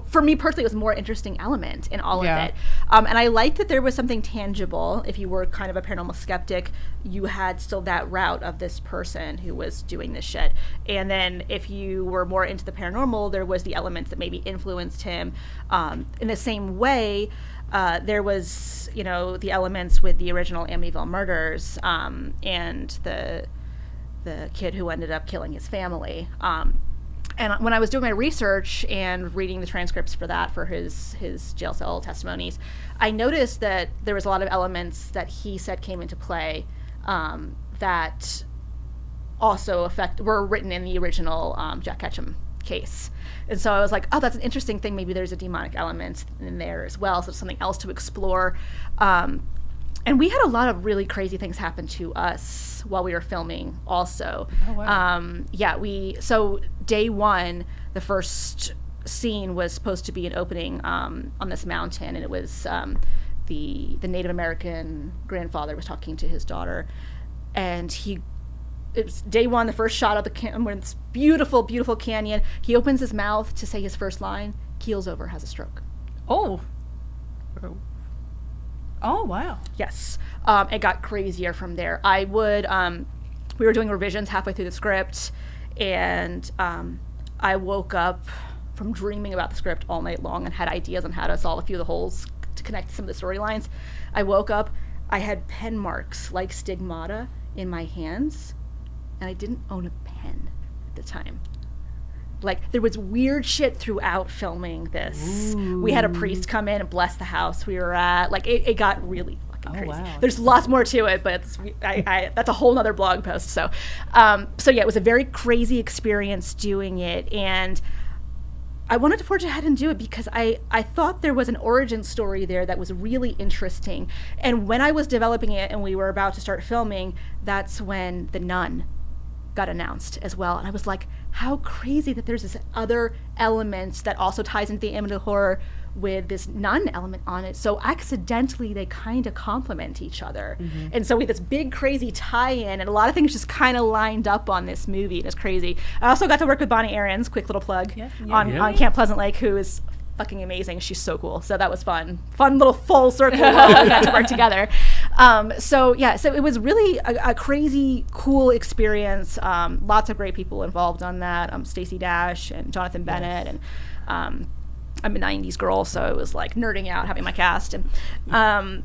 for me personally, it was a more interesting element in all Yeah. of it. And I liked that there was something tangible. If you were kind of a paranormal skeptic, you had still that route of this person who was doing this shit. And then if you were more into the paranormal, there was the elements that maybe influenced him. In the same way, there was, the elements with the original Amityville murders, and the kid who ended up killing his family. And when I was doing my research and reading the transcripts for that, for his jail cell testimonies, I noticed that there was a lot of elements that he said came into play that also were written in the original Jack Ketchum case. And so I was like, oh, that's an interesting thing. Maybe there's a demonic element in there as well. So something else to explore. And we had a lot of really crazy things happen to us while we were filming also. Oh, wow. So day one, the first scene was supposed to be an opening on this mountain, and it was the Native American grandfather was talking to his daughter, and it was day one, the first shot of we're in this beautiful, beautiful canyon. He opens his mouth to say his first line, keels over, has a stroke. Oh. Oh, wow. Yes. It got crazier from there. We were doing revisions halfway through the script, and I woke up from dreaming about the script all night long and had ideas on how to solve a few of the holes to connect some of the storylines. I woke up, I had pen marks like stigmata in my hands, and I didn't own a pen at the time. Like, there was weird shit throughout filming this. Ooh. We had a priest come in and bless the house we were at. Like, it got really fucking crazy. Wow. There's lots more to it, but that's a whole nother blog post. So yeah, it was a very crazy experience doing it. And I wanted to forge ahead and do it because I thought there was an origin story there that was really interesting. And when I was developing it and we were about to start filming, that's when The Nun got announced as well. And I was like, how crazy that there's this other element that also ties into the Amityville horror with this nun element on it. So accidentally they kind of complement each other. Mm-hmm. And so we had this big crazy tie-in, and a lot of things just kind of lined up on this movie. It was crazy. I also got to work with Bonnie Aarons, quick little plug, on Camp Pleasant Lake, who is fucking amazing. She's so cool. So that was fun little full circle. We got to work together. So it was really a crazy, cool experience. Lots of great people involved on that. Stacey Dash and Jonathan Bennett, and I'm a 90s girl, so it was like nerding out having my cast, and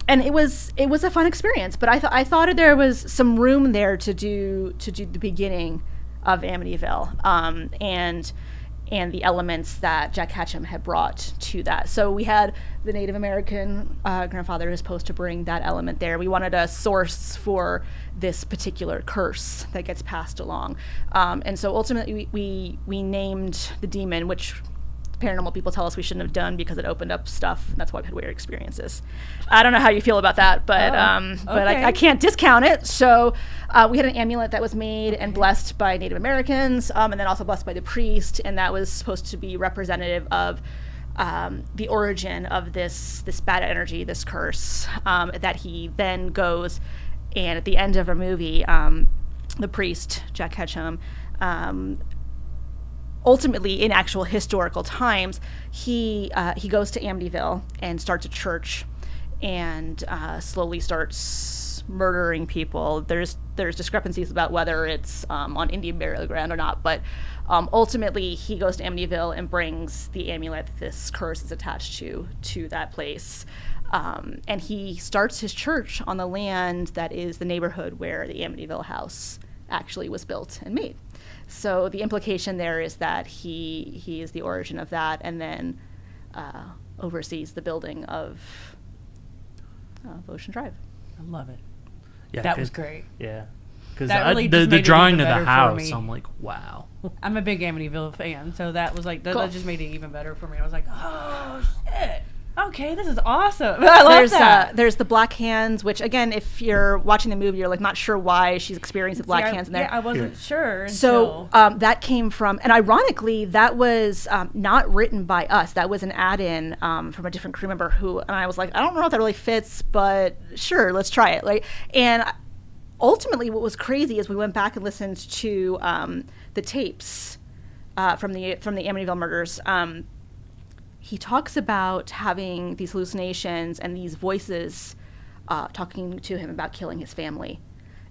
it was a fun experience. But I thought there was some room there to do the beginning of Amityville, and the elements that Jack Ketchum had brought to that. So we had the Native American grandfather who was supposed to bring that element there. We wanted a source for this particular curse that gets passed along. And so ultimately we named the demon, which paranormal people tell us we shouldn't have done because it opened up stuff, and that's why we had weird experiences. I don't know how you feel about that, but I can't discount it. So we had an amulet that was made and blessed by Native Americans, and then also blessed by the priest, and that was supposed to be representative of the origin of this bad energy, this curse, that he then goes, and at the end of a movie, the priest, Jack Ketchum, ultimately, in actual historical times, he goes to Amityville and starts a church, and slowly starts murdering people. There's discrepancies about whether it's on Indian burial ground or not, but ultimately he goes to Amityville and brings the amulet that this curse is attached to that place. And he starts his church on the land that is the neighborhood where the Amityville house actually was built and made. So the implication there is that he is the origin of that, and then oversees the building of Ocean Drive. I love it. Yeah, that was great. Yeah, because really the drawing of the house, I'm like, wow. I'm a big Amityville fan, so that was like that just made it even better for me. I was like, oh shit. Okay, this is awesome. I love that. There's the black hands, which again, if you're watching the movie, you're like not sure why she's experiencing black hands in there. Yeah, I wasn't sure. So that came from, and ironically, that was not written by us. That was an add-in from a different crew member and I was like, I don't know if that really fits, but sure, let's try it. And ultimately, what was crazy is we went back and listened to the tapes from the Amityville murders. he talks about having these hallucinations and these voices talking to him about killing his family.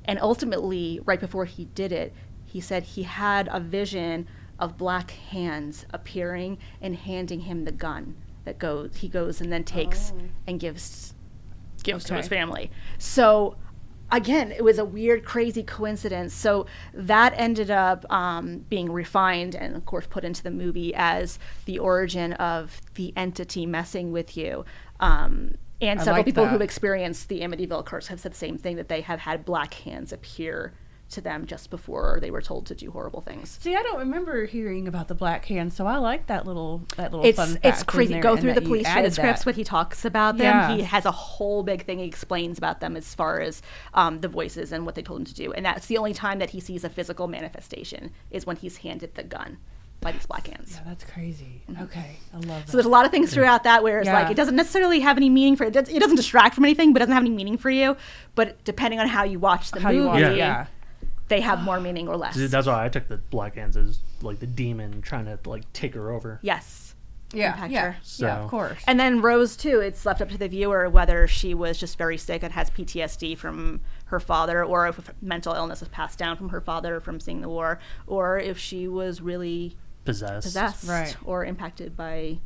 And ultimately, right before he did it, he said he had a vision of black hands appearing and handing him the gun he goes and then takes and gives to his family. So again, it was a weird, crazy coincidence. So that ended up being refined and, of course, put into the movie as the origin of the entity messing with you. And several people who've experienced the Amityville curse have said the same thing, that they have had black hands appear to them just before they were told to do horrible things. See, I don't remember hearing about the black hand, so I like that little fun fact. It's crazy. Go through the police transcripts that. when he talks about them. Yeah. He has a whole big thing he explains about them as far as the voices and what they told him to do. And that's the only time that he sees a physical manifestation, is when he's handed the gun by these black hands. Yeah, that's crazy. Okay, I love that. So there's a lot of things throughout that where it's like, it doesn't necessarily have any meaning for it. It doesn't distract from anything, but it doesn't have any meaning for you. But depending on how you watch the movie, they have more meaning or less. That's why I took the black hands as like the demon trying to like take her over. Yes. Yeah, So. yeah, of course. And then Rose too, it's left up to the viewer whether she was just very sick and has PTSD from her father, or if mental illness was passed down from her father from seeing the war, or if she was really possessed right, or impacted by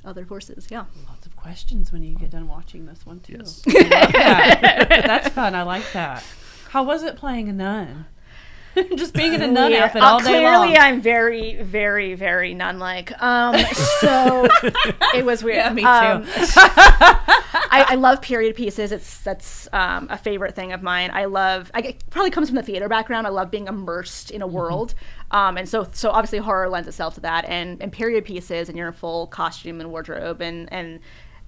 other forces. Yeah. Lots of questions when you get done watching this one too. Yes. That's fun. I like that. How was it playing a nun? Just being in a nun outfit all day long. Clearly, I'm very, very, very nun-like. So it was weird. Yeah, me too. I love period pieces. That's a favorite thing of mine. It probably comes from the theater background. I love being immersed in a world. And so obviously horror lends itself to that. And period pieces, and you're in full costume and wardrobe, and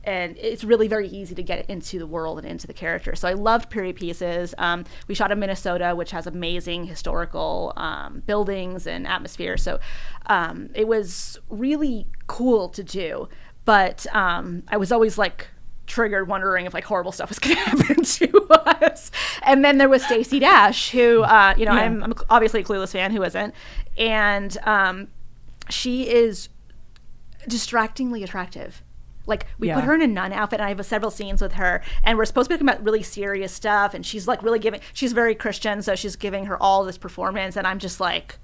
it's really very easy to get into the world and into the character. So I loved period pieces. We shot in Minnesota, which has amazing historical buildings and atmosphere. So it was really cool to do. But I was always like triggered, wondering if like horrible stuff was going to happen to us. And then there was Stacey Dash, who I'm obviously a Clueless fan. Who isn't? And she is distractingly attractive. Like, we put her in a nun outfit, and I have several scenes with her, and we're supposed to be talking about really serious stuff, and she's like really she's very Christian, so she's giving her all this performance, and I'm just like,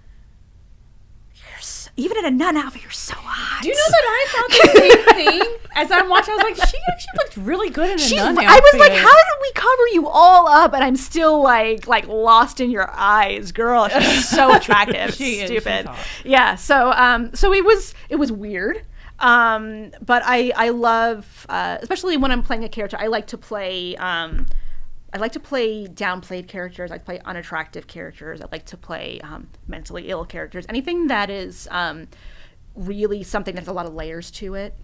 even in a nun outfit, you're so hot. Do you know that I thought the same thing? As I'm watching, I was like, she actually looked really good in a nun outfit. I was like, how did we cover you all up? And I'm still like lost in your eyes, girl. She's so attractive. She's stupid. Yeah. So it was weird. But I love, especially when I'm playing a character, I like to play downplayed characters. I play unattractive characters. I like to play mentally ill characters. Anything that is really something that has a lot of layers to it.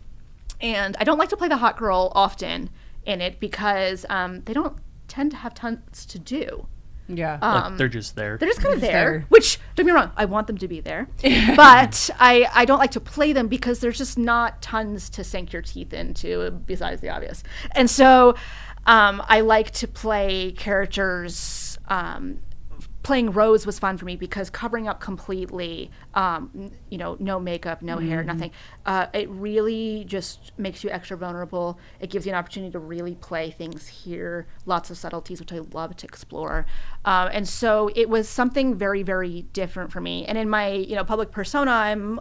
And I don't like to play the hot girl often in it because they don't tend to have tons to do. Yeah. Like they're just there. They're just kind of there. Which, don't get me wrong, I want them to be there. But I don't like to play them because there's just not tons to sink your teeth into besides the obvious. And so I like to play characters. Playing Rose was fun for me because covering up completely, no makeup, no hair, nothing. It really just makes you extra vulnerable. It gives you an opportunity to really play things here, lots of subtleties, which I love to explore. And so it was something very, very different for me. And in my, public persona, I'm,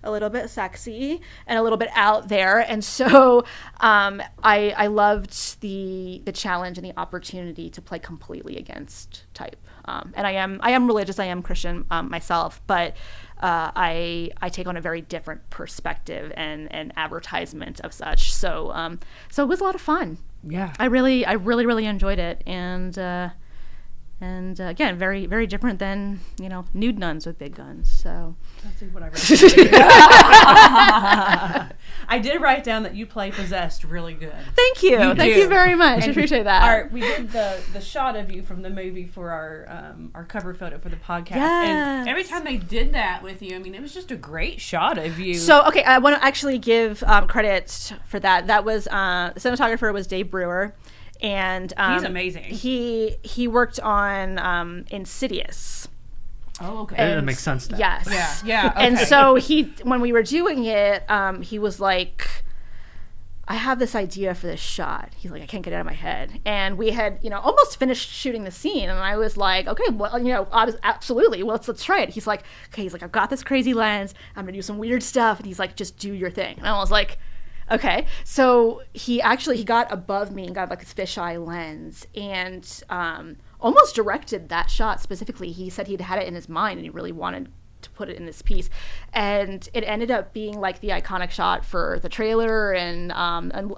a little bit sexy and a little bit out there. And so I loved the challenge and the opportunity to play completely against type. And I am religious, I am Christian myself, but I take on a very different perspective and advertisement of such. So it was a lot of fun. Yeah, I really enjoyed it, and again, very, very different than nude nuns with big guns. So that's what I read. I did write down that you play possessed really good. Thank you. Thank you very much. I appreciate that. We did the shot of you from the movie for our cover photo for the podcast. Yes. And every time they did that with you, I mean, it was just a great shot of you. So, okay, I want to actually give credit for that. That was, the cinematographer was Dave Brewer. And he's amazing. He worked on Insidious. Oh, okay. That makes sense. Yes. Yeah. Okay. And so when we were doing it, he was like, I have this idea for this shot. He's like, I can't get it out of my head. And we had, almost finished shooting the scene. And I was like, okay, well, absolutely. Well, let's try it. He's like, I've got this crazy lens. I'm going to do some weird stuff. And he's like, just do your thing. And I was like, okay. So he got above me and got like this fisheye lens and almost directed that shot specifically. He said he'd had it in his mind and he really wanted to put it in this piece, and it ended up being like the iconic shot for the trailer and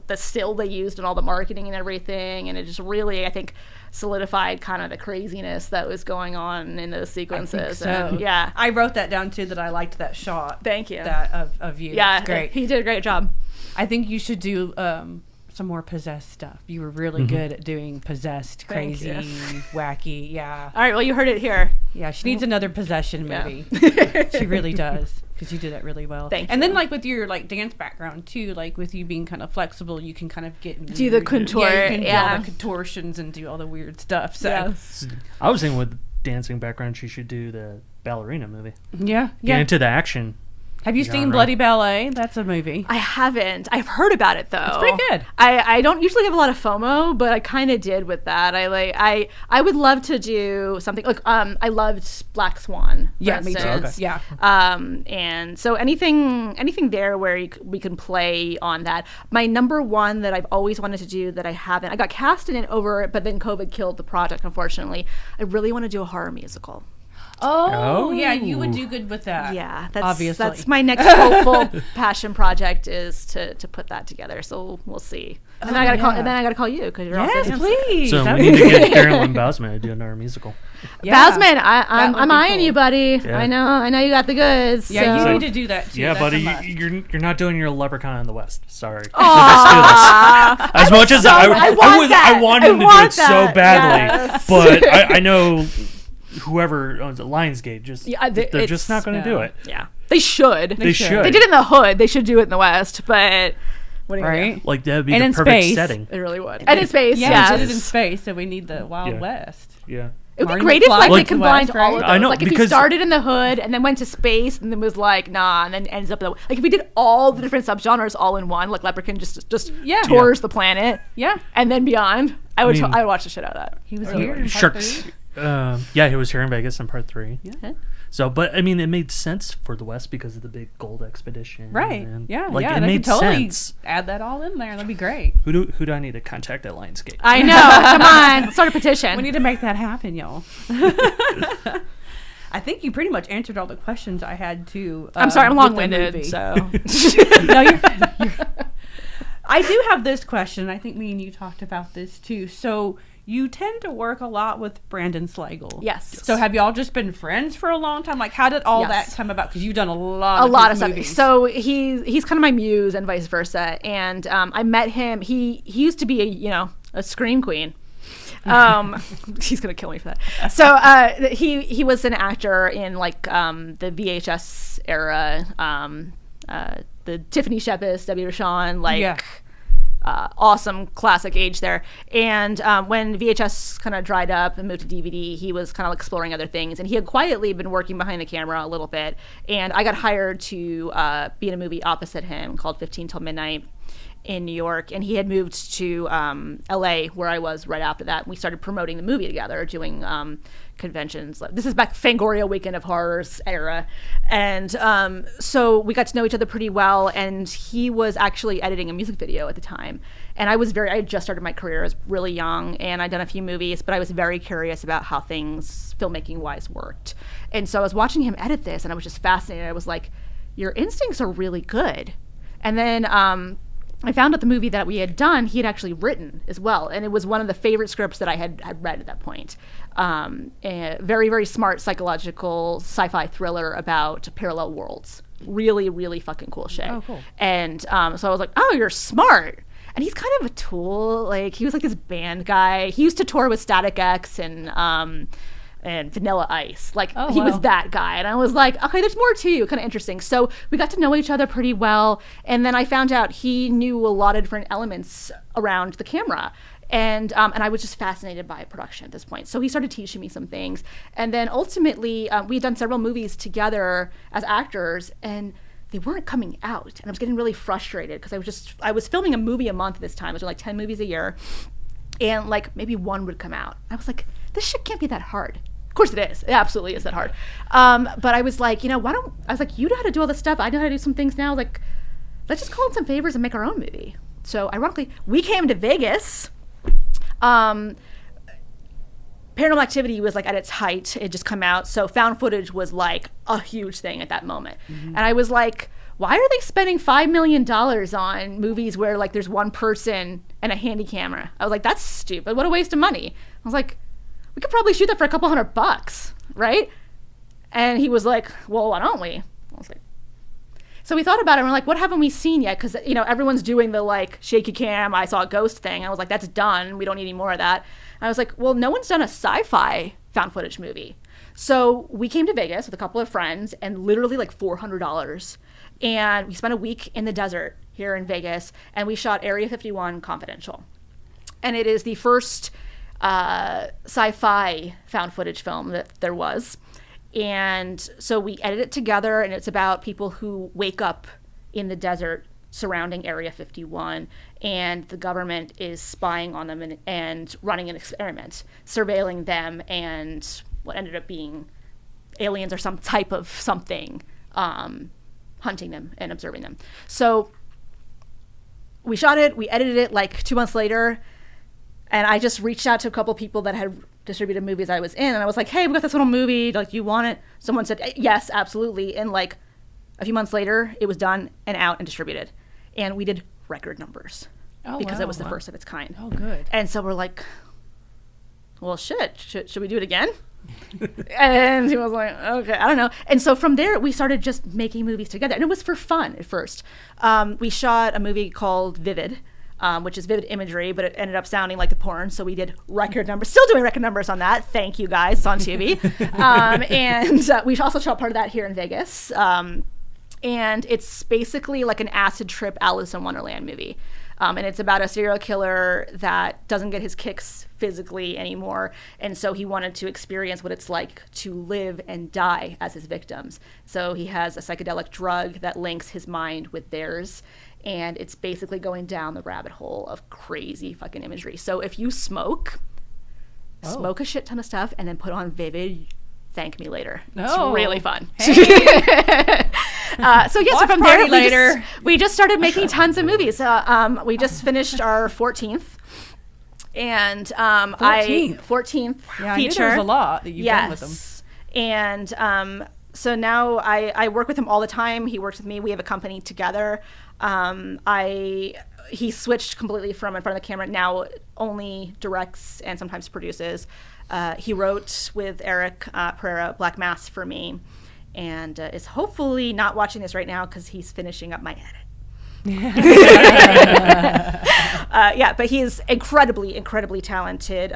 the still they used and all the marketing and everything, and it just really, I think, solidified kind of the craziness that was going on in those sequences. And, yeah, I wrote that down too, that I liked that shot. Thank you. That of you. Yeah, it's great. He did a great job. I think you should do some more possessed stuff. You were really good at doing possessed, crazy, wacky. Yeah. All right. Well, you heard it here. Yeah, she needs another possession movie. She really does, because you do that really well. Thank you. And then, like, with your dance background too, like with you being kind of flexible, you can kind of do the contour, you can do all the contortions and do all the weird stuff. So yes. I was thinking with dancing background, she should do the ballerina movie. Yeah. Get into the action. Have you seen Bloody Ballet? That's a movie. I haven't. I've heard about it though. It's pretty good. I don't usually have a lot of FOMO, but I kind of did with that. I would love to do something like I loved Black Swan. Yeah, me too. Okay. Yeah. And so anything there where we can play on that. My number one that I've always wanted to do that I haven't. I got cast in it but then COVID killed the project. Unfortunately, I really want to do a horror musical. Oh, yeah, you would do good with that. Yeah, that's my next hopeful passion project is to put that together. So we'll see. And then I gotta call you because you're also please. So we need to get Carolyn Bausman to do another musical. Yeah. Bausman, I'm eyeing cool. you, buddy. Yeah. I know you got the goods. Yeah, so. you need to do that too. Yeah, That's buddy, you're not doing your Leprechaun in the West. Sorry. Aww. As much as I want him to do it so that. badly, Yes. but I know. Whoever owns Lionsgate, they're just not going to do it. Yeah, they should. They should. They did it in the Hood. They should do it in the West. But what are you gonna do? Like that would be And the in perfect space. setting. It really would. And in space, Yeah, yes. we did it in space, so we need the Wild West. Yeah. It would Marty be great if McFly they went to combined West, all of right? those. I know, like if he because- started in the Hood and then went to space and then was like, nah, and then ends up like if we did all the different subgenres all in one, like Leprechaun just tours the planet. Yeah. And then beyond. I would mean- I would watch the shit out of that. He was Really here would. in part Sharks. 3. Yeah, he was here in Vegas in part 3. Yeah. So, but I mean, it made sense for the West because of the big gold expedition. Right. And, Yeah. like, yeah. it They made could totally sense. add that all in there. That'd be great. Who do I need to contact at Lionsgate? I know. Come on. Start a petition. We need to make that happen, y'all. I think you pretty much answered all the questions I had to. I'm sorry, I'm with the long-winded, movie. so. No, you're. I do have this question. I think me and you talked about this too. So you tend to work a lot with Brandon Slagle. Yes. So have y'all just been friends for a long time? Like, how did all Yes. that come about? Because you've done a lot of stuff. movies. So he's kind of my muse and vice versa. And I met him. He used to be a scream queen. He's gonna kill me for that. So he was an actor in like the VHS era, the Tiffany Shepis, Debbie Rochon, like awesome classic age there. And when VHS kind of dried up and moved to DVD, he was kind of exploring other things, and he had quietly been working behind the camera a little bit. And I got hired to be in a movie opposite him called 15 Till Midnight in New York, and he had moved to LA where I was right after that. We started promoting the movie together, doing conventions. This is back Fangoria Weekend of Horrors era. And so we got to know each other pretty well, and he was actually editing a music video at the time. And I had just started my career. I was really young, and I'd done a few movies, but I was very curious about how things filmmaking wise worked. And so I was watching him edit this, and I was just fascinated. I was like, your instincts are really good. And then I found out the movie that we had done, he had actually written as well. And it was one of the favorite scripts that I had read at that point. A very, very smart psychological sci-fi thriller about parallel worlds. Really, really fucking cool shit. Oh, cool. And so I was like, oh, you're smart. And he's kind of a tool. Like, he was like this band guy. He used to tour with Static X and Vanilla Ice. Like, he was that guy. And I was like, okay, there's more to you. Kind of interesting. So we got to know each other pretty well. And then I found out he knew a lot of different elements around the camera. And I was just fascinated by production at this point. So he started teaching me some things. And then ultimately, we had done several movies together as actors. And they weren't coming out, and I was getting really frustrated because I was filming a movie a month at this time. I was doing like 10 movies a year, and like maybe one would come out. I was like, this shit can't be that hard. Of course it is. It absolutely is that hard. But I was like, I was like, you know how to do all this stuff. I know how to do some things now. Like, let's just call in some favors and make our own movie. So ironically, we came to Vegas. Paranormal Activity was like at its height. It just come out. So found footage was like a huge thing at that moment. Mm-hmm. And I was like, why are they spending $5 million on movies where like there's one person and a handy camera? I was like, that's stupid. What a waste of money. I was like, we could probably shoot that for a couple $100, right? And he was like, well, why don't we? I was like, so we thought about it and we're like, what haven't we seen yet? Because, everyone's doing the like shaky cam, I saw a ghost thing. I was like, that's done. We don't need any more of that. And I was like, well, no one's done a sci-fi found footage movie. So we came to Vegas with a couple of friends and literally like $400. And we spent a week in the desert here in Vegas and we shot Area 51 Confidential. And it is the first sci-fi found footage film that there was. And so we edit it together, and it's about people who wake up in the desert surrounding Area 51, and the government is spying on them and running an experiment, surveilling them, and what ended up being aliens or some type of something hunting them and observing them. So we shot it, we edited it like 2 months later, and I just reached out to a couple people that had distributed movies I was in, and I was like, hey, we got this little movie, like, you want it? Someone said, yes, absolutely. And like a few months later, it was done and out and distributed. And we did record numbers because it was the first of its kind. Oh, good. And so we're like, well, shit, should we do it again? And he was like, okay, I don't know. And so from there, we started just making movies together. And it was for fun at first. We shot a movie called Vivid, which is vivid imagery, but it ended up sounding like the porn. So we did record numbers, still doing record numbers on that. Thank you guys, it's on TV. And we also shot part of that here in Vegas. And it's basically like an acid trip Alice in Wonderland movie. And it's about a serial killer that doesn't get his kicks physically anymore. And so he wanted to experience what it's like to live and die as his victims. So he has a psychedelic drug that links his mind with theirs. And it's basically going down the rabbit hole of crazy fucking imagery. So if you smoke a shit ton of stuff and then put on Vivid, thank me later. It's really fun. Hey. So from there, we just started making tons of movies. We just finished our 14th. And 14th yeah, feature. I knew there was a lot that you've done with them. And so now I work with him all the time. He works with me. We have a company together. He switched completely from in front of the camera, now only directs and sometimes produces. He wrote with Eric Pereira Black Mass for me, and is hopefully not watching this right now because he's finishing up my edit. But he is incredibly talented,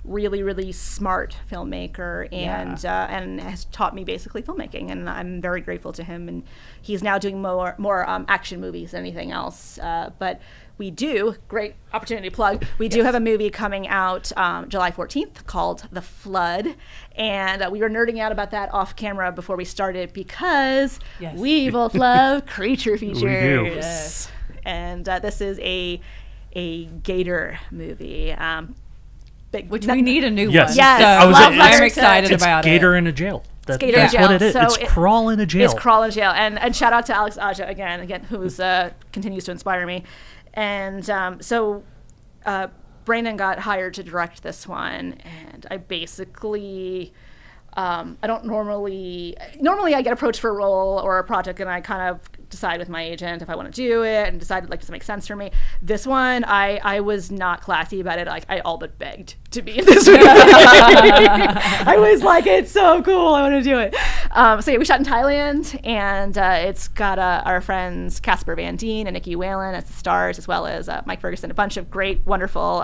really, really smart filmmaker, and has taught me basically filmmaking, and I'm very grateful to him. And he's now doing more action movies than anything else. But we do, great opportunity to plug, we do have a movie coming out July 14th called The Flood, and we were nerding out about that off camera before we started because we both love creature features. We do. Yes. And this is a gator movie. Which we need a new one. Yes, so I'm excited about it. It's gator in a jail. That's jail. what it is. So it's crawl in a jail. It's crawl in a jail. And shout out to Alex Aja again, who's continues to inspire me. And so Brandon got hired to direct this one, and I basically I don't normally I get approached for a role or a project, and I kind of decide with my agent if I want to do it and decide like does it make sense for me. This one I was not classy about it. Like I all but begged to be in this movie. I was like, it's so cool, I want to do it. We shot in Thailand, and it's got our friends Casper Van Dien and Nikki Whalen as the stars, as well as Mike Ferguson, a bunch of great, wonderful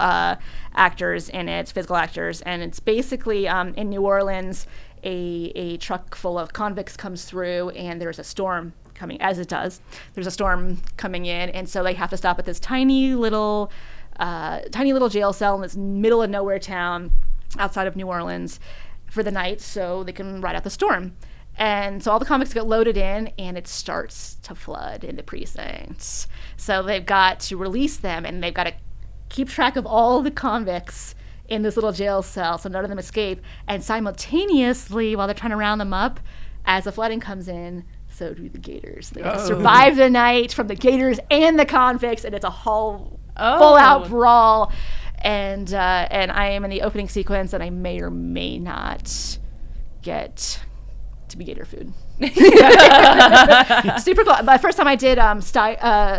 actors in it, physical actors. And it's basically in New Orleans, a truck full of convicts comes through, and there's a storm coming, as it does. There's a storm coming in, and so they have to stop at this tiny little jail cell in this middle of nowhere town outside of New Orleans for the night so they can ride out the storm. And so all the convicts get loaded in, and it starts to flood in the precincts. So they've got to release them, and they've got to keep track of all the convicts in this little jail cell so none of them escape. And simultaneously, while they're trying to round them up, as the flooding comes in, so do the gators. They gotta survive the night from the gators and the convicts, and it's a whole full-out brawl. And I am in the opening sequence, and I may or may not get to be gator food. Super cool. My first time I did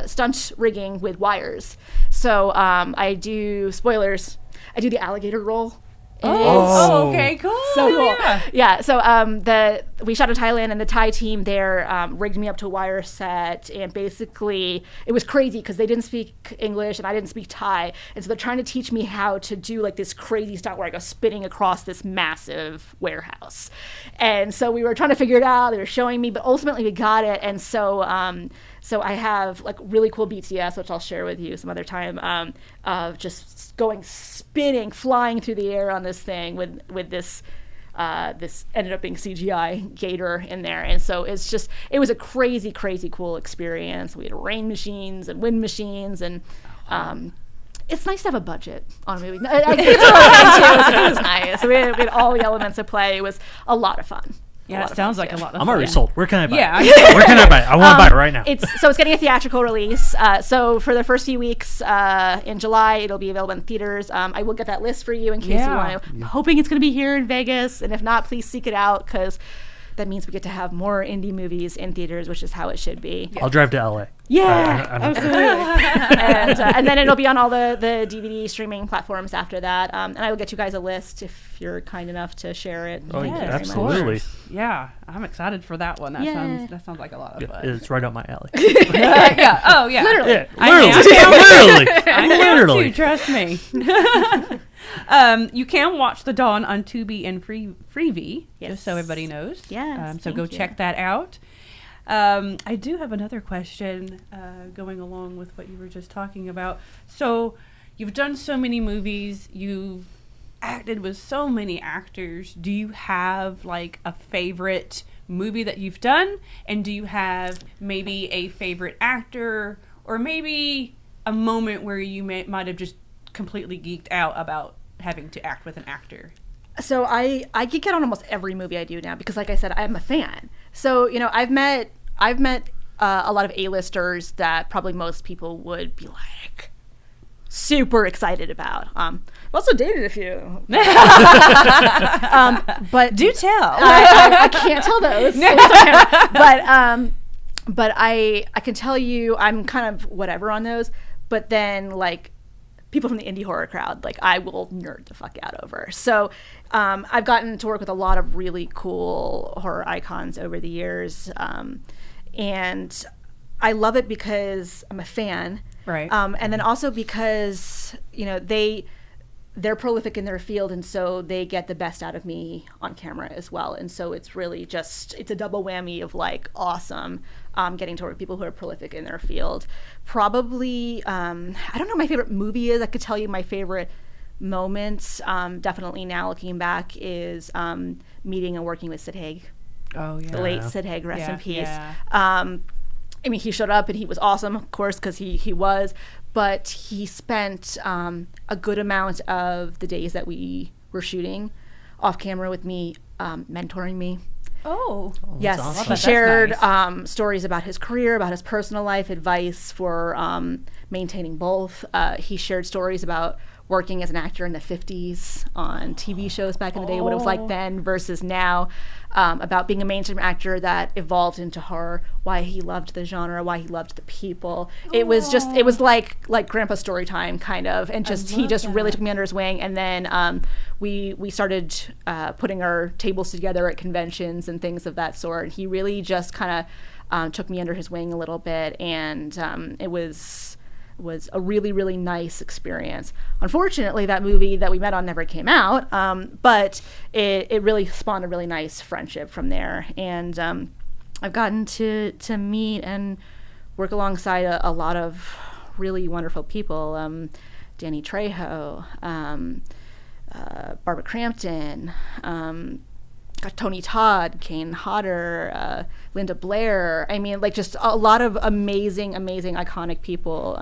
stunt rigging with wires. So I do, spoilers, I do the alligator roll. Okay, cool. So cool. Yeah. So we shot in Thailand, and the Thai team there rigged me up to a wire set, and basically it was crazy because they didn't speak English and I didn't speak Thai, and so they're trying to teach me how to do like this crazy stunt where I go spinning across this massive warehouse. And so we were trying to figure it out. They were showing me, but ultimately we got it. And so so I have like really cool BTS, which I'll share with you some other time, of just going spinning, flying through the air on this thing with this this ended up being CGI gator in there. And so it was a crazy, crazy cool experience. We had rain machines and wind machines, and it's nice to have a budget on a movie. I think it's a thing too. It was nice. We had all the elements of play. It was a lot of fun. Yeah, it sounds like a lot of fun. I'm already sold. Where can I buy it? Yeah. Where can I buy it? I want to buy it right now. It's getting a theatrical release. So for the first few weeks in July, it'll be available in theaters. I will get that list for you in case you want to. I'm hoping it's going to be here in Vegas. And if not, please seek it out, because that means we get to have more indie movies in theaters, which is how it should be. I'll drive to LA. Yeah, absolutely. And then it'll be on all the DVD streaming platforms after that. And I will get you guys a list if you're kind enough to share it. Oh, Thank you very much. absolutely. Yeah, I'm excited for that one. That sounds like a lot of fun. It's right up my alley. Yeah. Oh, yeah. Literally. Yeah, Literally. literally. Trust me. You can watch The Dawn on Tubi and Freevee, just so everybody knows. Yes, so go thank you. check that out. I do have another question going along with what you were just talking about. So you've done so many movies. You've acted with so many actors. Do you have like a favorite movie that you've done? And do you have maybe a favorite actor, or maybe a moment where you might have just completely geeked out about having to act with an actor? So I geek out on almost every movie I do now because, like I said, I'm a fan. So, you know, I've met a lot of A-listers that probably most people would be like super excited about. I've also dated a few. But Do tell. I can't tell those. But I can tell you I'm kind of whatever on those. But then, like, people from the indie horror crowd, like, I will nerd the fuck out over. So I've gotten to work with a lot of really cool horror icons over the years. And I love it because I'm a fan. Right. And then also because, you know, they're prolific in their field, and so they get the best out of me on camera as well. And so it's really just, it's a double whammy of like awesome getting to work with people who are prolific in their field. Probably, I don't know what my favorite movie is. I could tell you my favorite moments, definitely now looking back, is meeting and working with Sid Haig. Oh, yeah. The late Sid Haig, rest in peace. Yeah. I mean, he showed up and he was awesome, of course, because he was, but he spent a good amount of the days that we were shooting off camera with me, mentoring me. Oh. Yes, awesome. he That's shared nice. stories about his career, about his personal life, advice for maintaining both. He shared stories about working as an actor in the 50s on TV shows back in the day, what it was like then versus now, about being a mainstream actor that evolved into horror, why he loved the genre, why he loved the people. It was like grandpa story time kind of, and he just really took me under his wing. And then we started putting our tables together at conventions and things of that sort. He really just kind of took me under his wing a little bit, and it was a really, really nice experience. Unfortunately, that movie that we met on never came out, but it really spawned a really nice friendship from there. And I've gotten to meet and work alongside a lot of really wonderful people. Danny Trejo, Barbara Crampton, got Tony Todd, Kane Hodder, Linda Blair. I mean, like just a lot of amazing, iconic people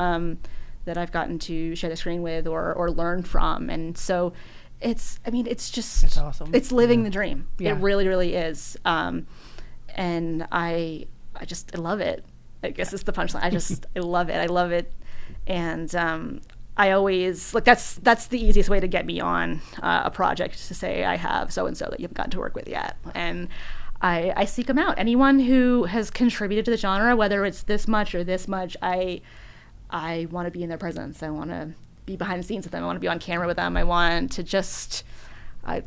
that I've gotten to share the screen with or learn from. And so it's awesome. It's living the dream. Yeah. It really, really is. And I love it. I guess it's the punchline. I love it. I love it. And I always like that's the easiest way to get me on a project, to say I have so and so that you haven't gotten to work with yet. And I seek them out. Anyone who has contributed to the genre, whether it's this much or this much, I want to be in their presence. I want to be behind the scenes with them. I want to be on camera with them. I want to just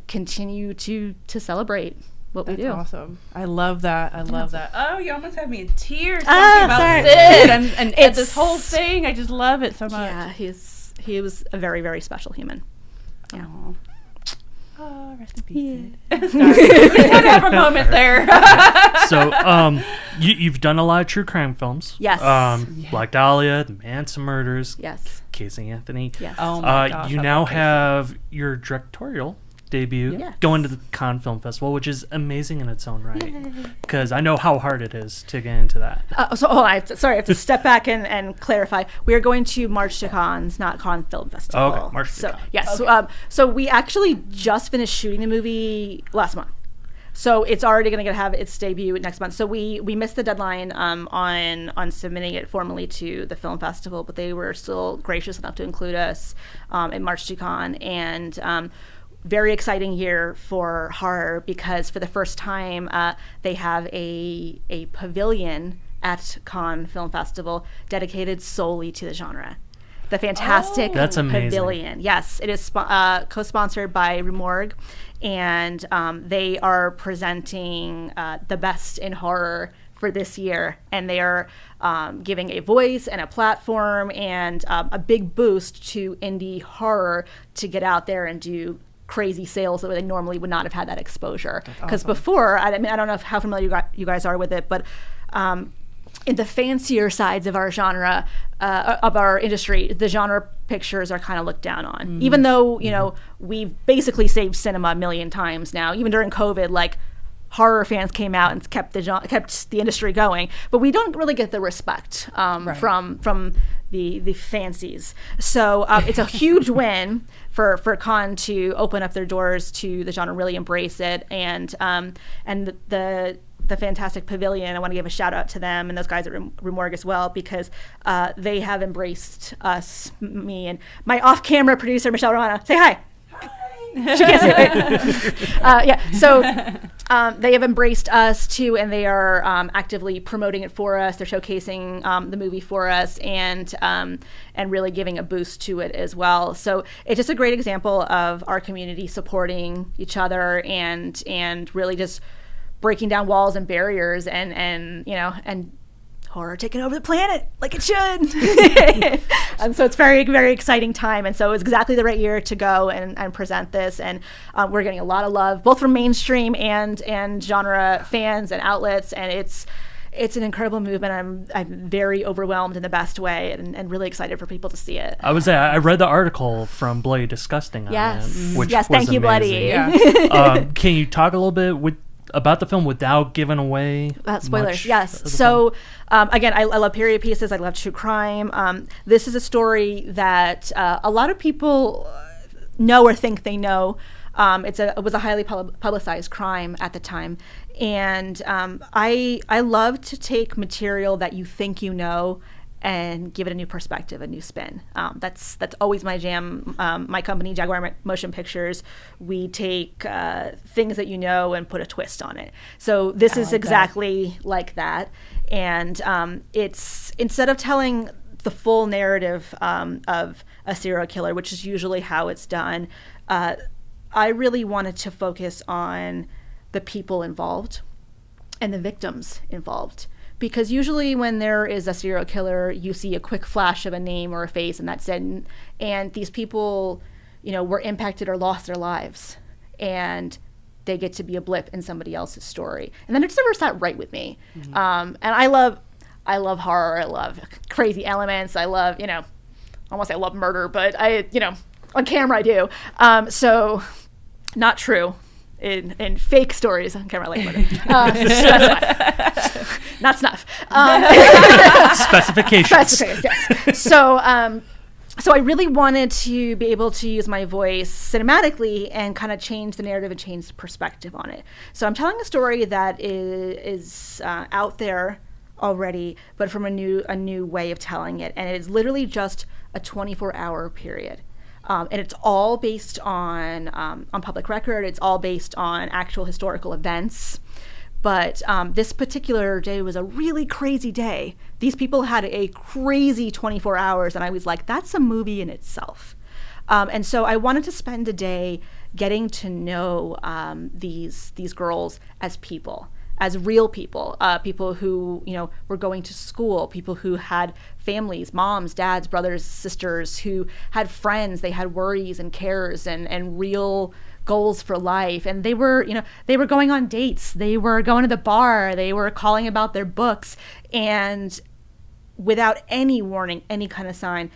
continue to celebrate what we do. That's awesome. I love that. I love that. Oh, you almost have me in tears Oh, talking about sorry. Sid and this whole thing. I just love it so much. Yeah, he was a very, very special human. Yeah. Aww. Oh, rest in peace. Sid. Sorry. We had to have a moment there. So, you've done a lot of true crime films. Yes. Black Dahlia, The Manson Murders, Yes. Casey Anthony. Yes. Oh my gosh. You I now love Casey. have your directorial debut Yes. going to the Cannes Film Festival, which is amazing in its own right. Because I know how hard it is to get into that. I have to step back and clarify. We are going to March to Cannes, not Cannes Film Festival. Oh, okay, March to Cannes. Yes. Okay. So we actually just finished shooting the movie last month. So it's already going to have its debut next month. So we missed the deadline on submitting it formally to the film festival, but they were still gracious enough to include us in March to Cannes. And very exciting year for horror, because for the first time they have a pavilion at Cannes Film Festival dedicated solely to the genre. The fantastic That's amazing. pavilion. Yes, it is co-sponsored by Remorgue, and they are presenting the best in horror for this year, and they are giving a voice and a platform and a big boost to indie horror to get out there and do crazy sales that they normally would not have had that exposure. Because before, I mean, I don't know how familiar you guys are with it, but in the fancier sides of our genre, of our industry, the genre pictures are kind of looked down on. Even though, we've basically saved cinema a million times now. Even during COVID, like, horror fans came out and kept the industry going, but we don't really get the respect from the fancies. So it's a huge win for Cannes to open up their doors to the genre, really embrace it, and the fantastic pavilion. I want to give a shout out to them and those guys at Remorgue as well, because they have embraced us, me and my off-camera producer Michelle Romano. Say hi. She can't see it. So they have embraced us too, and they are actively promoting it for us. They're showcasing the movie for us, and really giving a boost to it as well. So it's just a great example of our community supporting each other and really just breaking down walls and barriers and horror taking over the planet like it should. And so it's very, very exciting time. And so it's exactly the right year to go and present this. And we're getting a lot of love, both from mainstream and genre fans and outlets. And it's an incredible movement. I'm very overwhelmed in the best way, and really excited for people to see it. I read the article from Bloody Disgusting on Yes. it, which Yes, was thank you, amazing. Bloody. Yeah. Can you talk a little bit about the film without giving away spoilers? much Yes. of the So again, I love period pieces. I love true crime. This is a story that a lot of people know or think they know. It was a highly publicized crime at the time, and I love to take material that you think you know and give it a new perspective, a new spin. That's always my jam. My company, Jaguar Motion Pictures, we take things that you know and put a twist on it. So this is exactly like that. And it's, instead of telling the full narrative of a serial killer, which is usually how it's done, I really wanted to focus on the people involved and the victims involved. Because usually when there is a serial killer, you see a quick flash of a name or a face, and that's it. And these people, were impacted or lost their lives, and they get to be a blip in somebody else's story. And then it just never sat right with me. Mm-hmm. And I love horror. I love crazy elements. I love, I don't want to say I love murder, but on camera I do. So not true. in fake stories. I can't really like not snuff. Specifications. Yes. So I really wanted to be able to use my voice cinematically and kind of change the narrative and change the perspective on it. So I'm telling a story that is out there already, but from a new way of telling it, and it is literally just a 24-hour period. And it's all based on public record. It's all based on actual historical events. But this particular day was a really crazy day. These people had a crazy 24 hours, and I was like, that's a movie in itself. And so I wanted to spend a day getting to know these girls as people, as real people, people who, you know, were going to school, people who had families, moms, dads, brothers, sisters, who had friends, they had worries and cares and real goals for life. And they were going on dates, they were going to the bar, they were calling about their books, and without any warning, any kind of sign,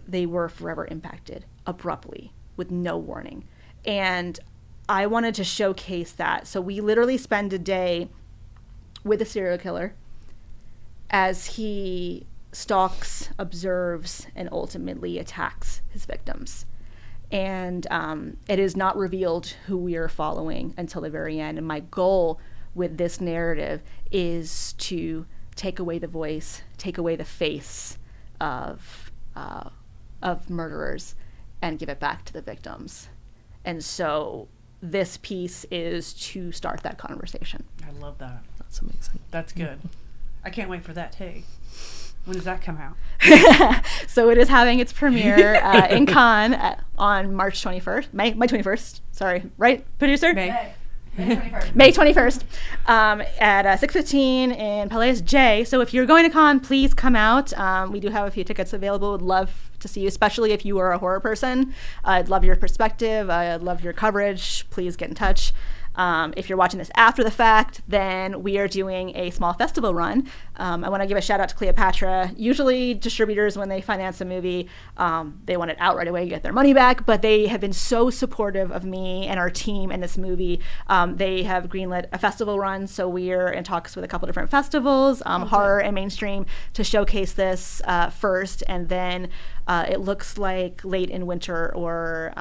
they were forever impacted abruptly with no warning. And I wanted to showcase that. So we literally spend a day with a serial killer as he stalks, observes, and ultimately attacks his victims. And it is not revealed who we are following until the very end. And my goal with this narrative is to take away the voice, take away the face of murderers, and give it back to the victims. And so this piece is to start that conversation. I love that. That's amazing. That's good. I can't wait for that too. When does that come out? So it is having its premiere in Cannes on March 21st. May 21st. Sorry. Right, producer? May 21st. May 21st at 6:15 in Palais J. So if you're going to Cannes, please come out. We do have a few tickets available. Would love to see you, especially if you are a horror person. I'd love your perspective. I'd love your coverage. Please get in touch. If you're watching this after the fact, then we are doing a small festival run. I want to give a shout out to Cleopatra. Usually distributors, when they finance a movie, they want it out right away, get their money back, but they have been so supportive of me and our team and this movie. They have greenlit a festival run, so we're in talks with a couple different festivals, horror and mainstream, to showcase this first, and then it looks like late in winter or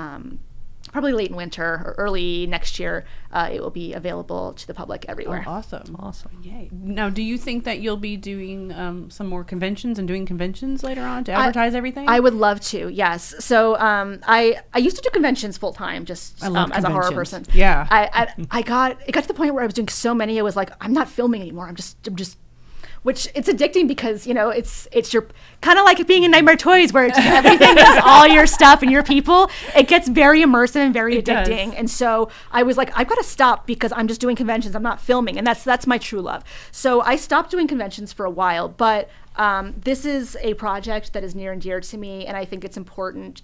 probably late in winter or early next year, it will be available to the public everywhere. Oh, awesome. Yay. Now, do you think that you'll be doing some more conventions and doing conventions later on to advertise everything? I would love to, yes. So I used to do conventions full time, just as a horror person. Yeah. It got to the point where I was doing so many, I was like, I'm not filming anymore. I'm just which it's addicting because, you know, it's your kind of like being in Nightmare Toys where it's everything is all your stuff and your people. It gets very immersive and very addicting. Does. And so I was like, I've got to stop because I'm just doing conventions. I'm not filming. And that's my true love. So I stopped doing conventions for a while, but this is a project that is near and dear to me. And I think it's important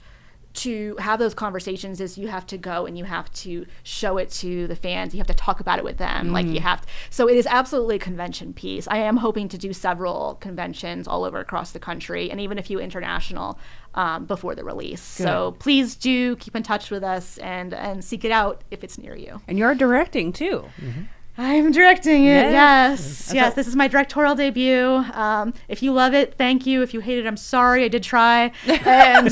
to have those conversations. Is you have to go and you have to show it to the fans. You have to talk about it with them. Like you have to. So it is absolutely a convention piece. I am hoping to do several conventions all over across the country and even a few international before the release. Good. So please do keep in touch with us and seek it out if it's near you. And you're directing too. Mm-hmm. I'm directing it. Yes. This is my directorial debut. If you love it, thank you. If you hate it, I'm sorry. I did try. And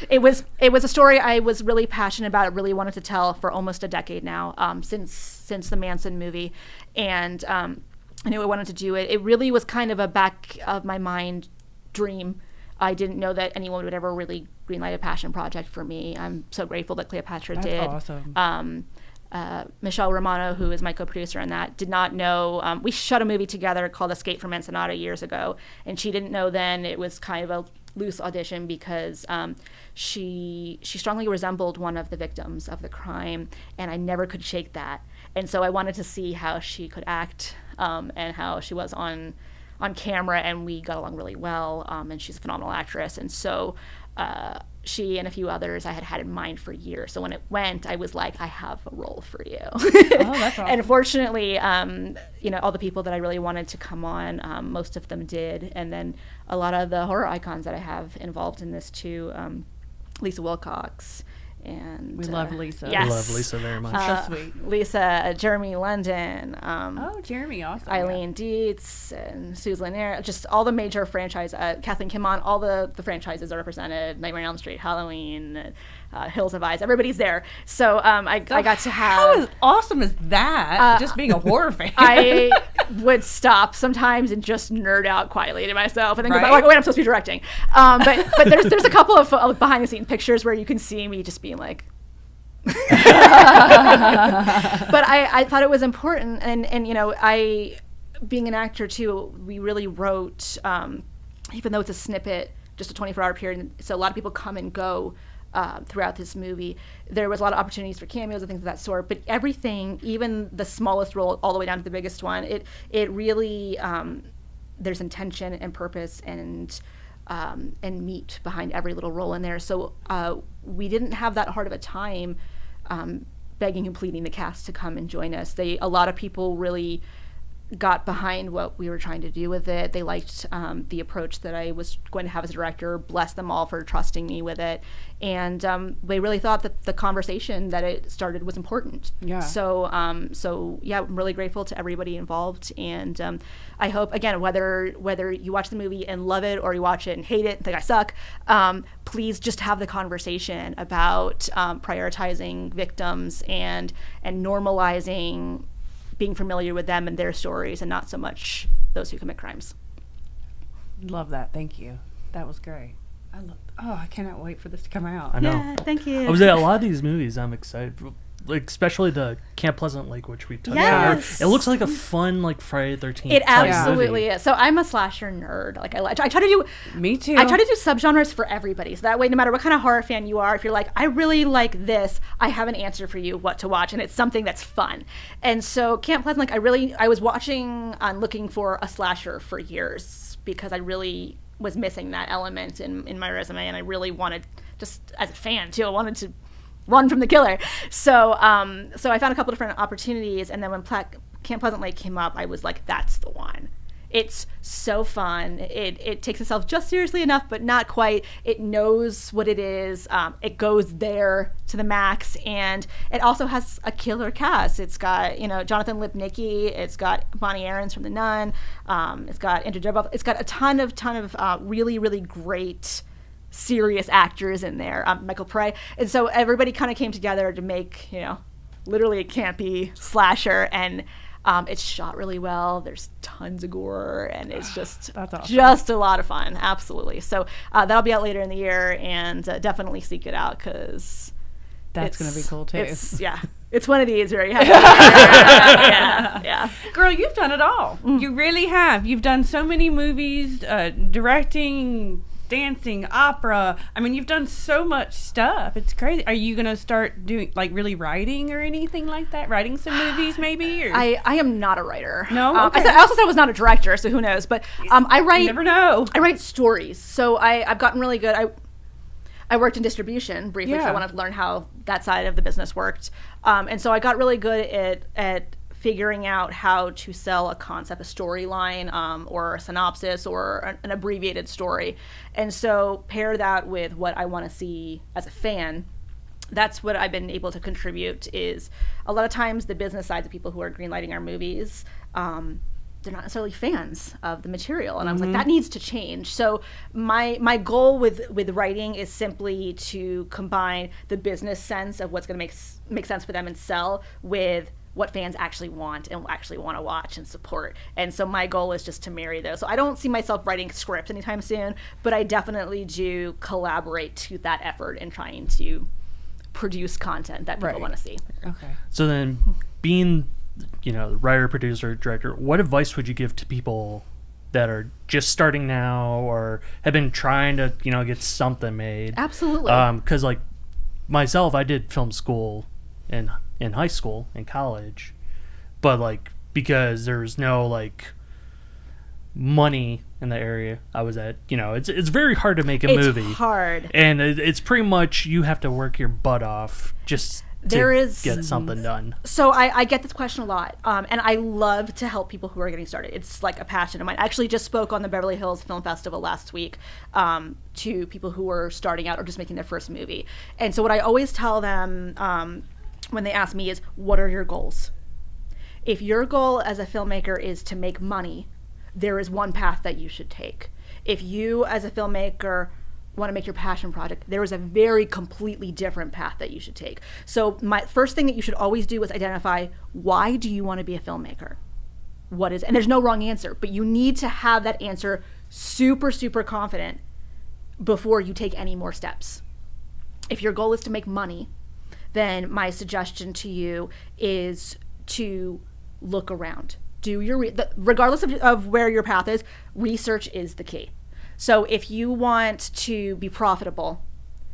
it was a story I was really passionate about. I really wanted to tell for almost a decade now, since the Manson movie, and I knew I wanted to do it. It really was kind of a back of my mind dream. I didn't know that anyone would ever really greenlight a passion project for me. I'm so grateful that Cleopatra did. That's awesome. Michelle Romano, who is my co-producer on that, did not know. We shot a movie together called Escape from Ensenada years ago, and she didn't know then it was kind of a loose audition because she strongly resembled one of the victims of the crime, and I never could shake that. And so I wanted to see how she could act and how she was on camera, and we got along really well, and she's a phenomenal actress. And so she and a few others I had in mind for years. So when it went, I was like, I have a role for you. Oh, that's awesome. And fortunately, all the people that I really wanted to come on, most of them did. And then a lot of the horror icons that I have involved in this too, Lisa Wilcox And We love Lisa. Yes. I love Lisa very much. So sweet. Lisa, Jeremy London, Jeremy also. Eileen Dietz, and Susan Lanier, just all the major franchise, Kathleen Kimon, all the franchises are represented. Nightmare on Elm Street, Halloween, Hills of Eyes, everybody's there. So I got to have. How awesome is that? Just being a horror fan. I would stop sometimes and just nerd out quietly to myself and then go back, Right. wait, I'm supposed to be directing. But there's a couple of behind the scenes pictures where you can see me just being like. But I thought it was important, and you know, being an actor too, we really wrote, even though it's a snippet, just a 24-hour period, so a lot of people come and go throughout this movie. There was a lot of opportunities for cameos and things of that sort, but everything, even the smallest role all the way down to the biggest one, it really, there's intention and purpose and meat behind every little role in there. So we didn't have that hard of a time begging and pleading the cast to come and join us. A lot of people really got behind what we were trying to do with it. They liked the approach that I was going to have as a director. Bless them all for trusting me with it. And they really thought that the conversation that it started was important. Yeah. So yeah, I'm really grateful to everybody involved. And I hope, again, whether you watch the movie and love it or you watch it and hate it and think I suck, please just have the conversation about prioritizing victims and normalizing being familiar with them and their stories, and not so much those who commit crimes. Love that. Thank you. That was great. I cannot wait for this to come out. I know. Yeah, thank you. I was at a lot of these movies. I'm excited, like especially the Camp Pleasant Lake, which we touched Yes. on. It looks like a fun like Friday the 13th. It type absolutely movie. is. So I'm a slasher nerd. Like I try to do. Me too. I try to do subgenres for everybody. So that way, no matter what kind of horror fan you are, if you're like, I really like this, I have an answer for you what to watch, and it's something that's fun. And so Camp Pleasant Lake, I was watching and looking for a slasher for years because I really was missing that element in my resume, and I really wanted, just as a fan too, I wanted to run from the killer. So I found a couple different opportunities, and then when Camp Pleasant Lake came up, I was like, that's the one. It's so fun. It takes itself just seriously enough, but not quite. It knows what it is. It goes there to the max, and it also has a killer cast. It's got, Jonathan Lipnicki. It's got Bonnie Aarons from The Nun. It's got Andrew Jebov. It's got a ton of really, really great serious actors in there, Michael Pray. And so everybody kind of came together to make, literally a campy slasher, and it's shot really well. There's tons of gore, and it's just That's awesome. just a lot of fun. Absolutely. So that'll be out later in the year, and definitely seek it out because That's going to be cool too. It's one of these where you have to yeah. Girl, you've done it all. You really have. You've done so many movies, directing, dancing, opera. I mean, you've done so much stuff. It's crazy. Are you going to start doing, like, really writing or anything like that? Writing some movies, maybe? Or? I am not a writer. No? Okay. I also said I was not a director, so who knows? But I write. You never know. I write stories, so I've gotten really good. I worked in distribution briefly because I wanted to learn how that side of the business worked, and so I got really good at figuring out how to sell a concept, a storyline, or a synopsis, or an abbreviated story. And so pair that with what I want to see as a fan. That's what I've been able to contribute. Is a lot of times the business sides of people who are greenlighting our movies, they're not necessarily fans of the material, and I was like, that needs to change. So my goal with writing is simply to combine the business sense of what's going to make sense for them and sell with what fans actually want and actually want to watch and support. And so my goal is just to marry those. So I don't see myself writing scripts anytime soon, but I definitely do collaborate to that effort in trying to produce content that people want to see. Okay. So then, being, the writer, producer, director, what advice would you give to people that are just starting now or have been trying to, get something made? Absolutely. Because, like, myself, I did film school in high school and college, but, like, because there's no, like, money in the area I was at, it's very hard to make a movie. It's hard. And it's pretty much you have to work your butt off just get something done. So I get this question a lot, and I love to help people who are getting started. It's like a passion of mine. I actually just spoke on the Beverly Hills Film Festival last week to people who are starting out or just making their first movie. And so what I always tell them when they ask me is, what are your goals? If your goal as a filmmaker is to make money, there is one path that you should take. If you as a filmmaker want to make your passion project, there is a very completely different path that you should take. So my first thing that you should always do is identify, why do you want to be a filmmaker? And there's no wrong answer, but you need to have that answer super, super confident before you take any more steps. If your goal is to make money, then my suggestion to you is to look around. Do your regardless of where your path is, research is the key. So if you want to be profitable,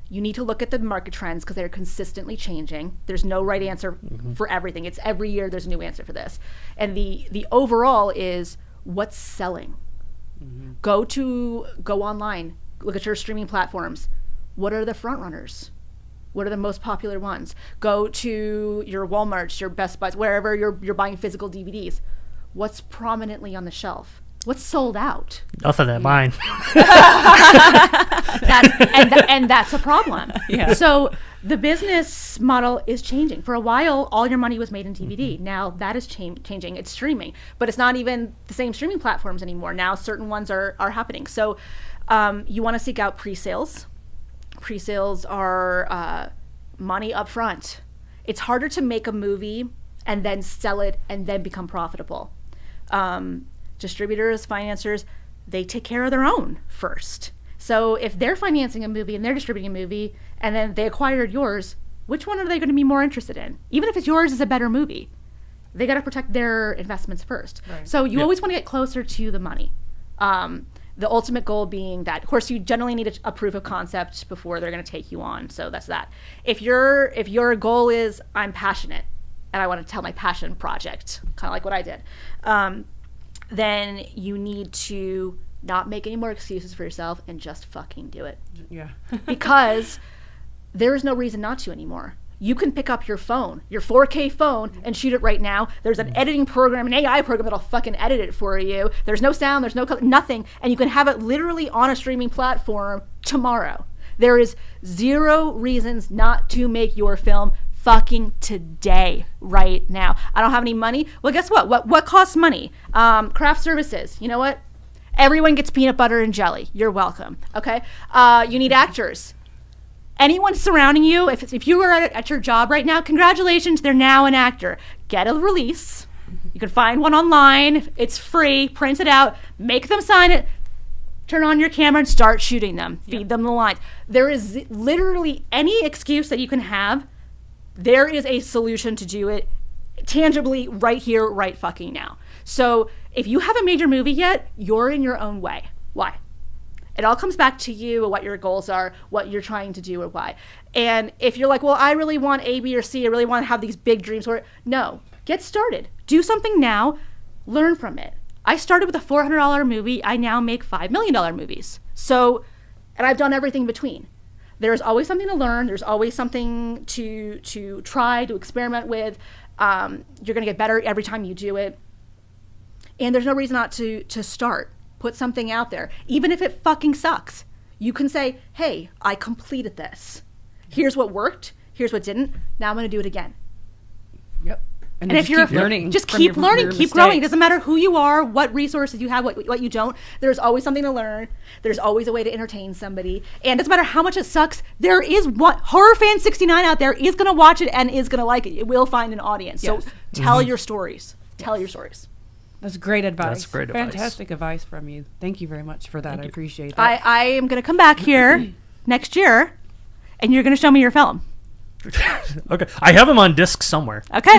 you need to look at the market trends because they're consistently changing. There's no right answer for everything. It's every year there's a new answer for this. And the overall is what's selling. Go online, look at your streaming platforms. What are the front runners? What are the most popular ones? Go to your Walmarts, your Best Buys, wherever you're buying physical DVDs. What's prominently on the shelf? What's sold out? Nothing at mine. That's a problem. Yeah. So the business model is changing. For a while, all your money was made in DVD. Now that is changing. It's streaming, but it's not even the same streaming platforms anymore. Now certain ones are happening. So you want to seek out pre-sales. Pre-sales are money up front. It's harder to make a movie and then sell it and then become profitable. Distributors, financiers, they take care of their own first. So if they're financing a movie and they're distributing a movie and then they acquired yours, which one are they going to be more interested in? Even if it's yours is a better movie, they got to protect their investments first. Right. So you always want to get closer to the money. The ultimate goal being that, of course, you generally need a proof of concept before they're going to take you on. So that's that. If your goal is, I'm passionate and I want to tell my passion project, kind of like what I did, then you need to not make any more excuses for yourself and just fucking do it. Yeah. Because there is no reason not to anymore. You can pick up your phone, your 4K phone, and shoot it right now. There's an editing program, an AI program that'll fucking edit it for you. There's no sound, there's no color, nothing. And you can have it literally on a streaming platform tomorrow. There is zero reasons not to make your film fucking today, right now. I don't have any money. Well, guess what? What costs money? Craft services. You know what? Everyone gets peanut butter and jelly. You're welcome. Okay. You need actors. Anyone surrounding you, if you are at your job right now, congratulations, they're now an actor. Get a release. You can find one online. It's free. Print it out. Make them sign it. Turn on your camera and start shooting them. Feed them the lines. There is literally any excuse that you can have. There is a solution to do it tangibly right here, right fucking now. So if you haven't made your movie yet, you're in your own way. Why? It all comes back to you, what your goals are, what you're trying to do, or why. And if you're like, well, I really want A, B, or C, I really want to have these big dreams. No, get started. Do something now. Learn from it. I started with a $400 movie. I now make $5 million movies. So, and I've done everything between. There's always something to learn. There's always something to try, to experiment with. You're going to get better every time you do it. And there's no reason not to start. Put something out there. Even if it fucking sucks, you can say, hey, I completed this. Here's what worked. Here's what didn't. Now I'm going to do it again. Yep. And if you're learning, just keep learning, keep growing. It doesn't matter who you are, what resources you have, what you don't. There's always something to learn. There's always a way to entertain somebody. And it doesn't matter how much it sucks. There is one Horror Fan 69 out there is going to watch it and is going to like it. It will find an audience. Yes. So tell your stories. Tell your stories. That's great advice. That's great advice. Fantastic advice from you. Thank you very much for that. I appreciate that. I am going to come back here next year, and you're going to show me your film. Okay, I have them on disc somewhere. Okay.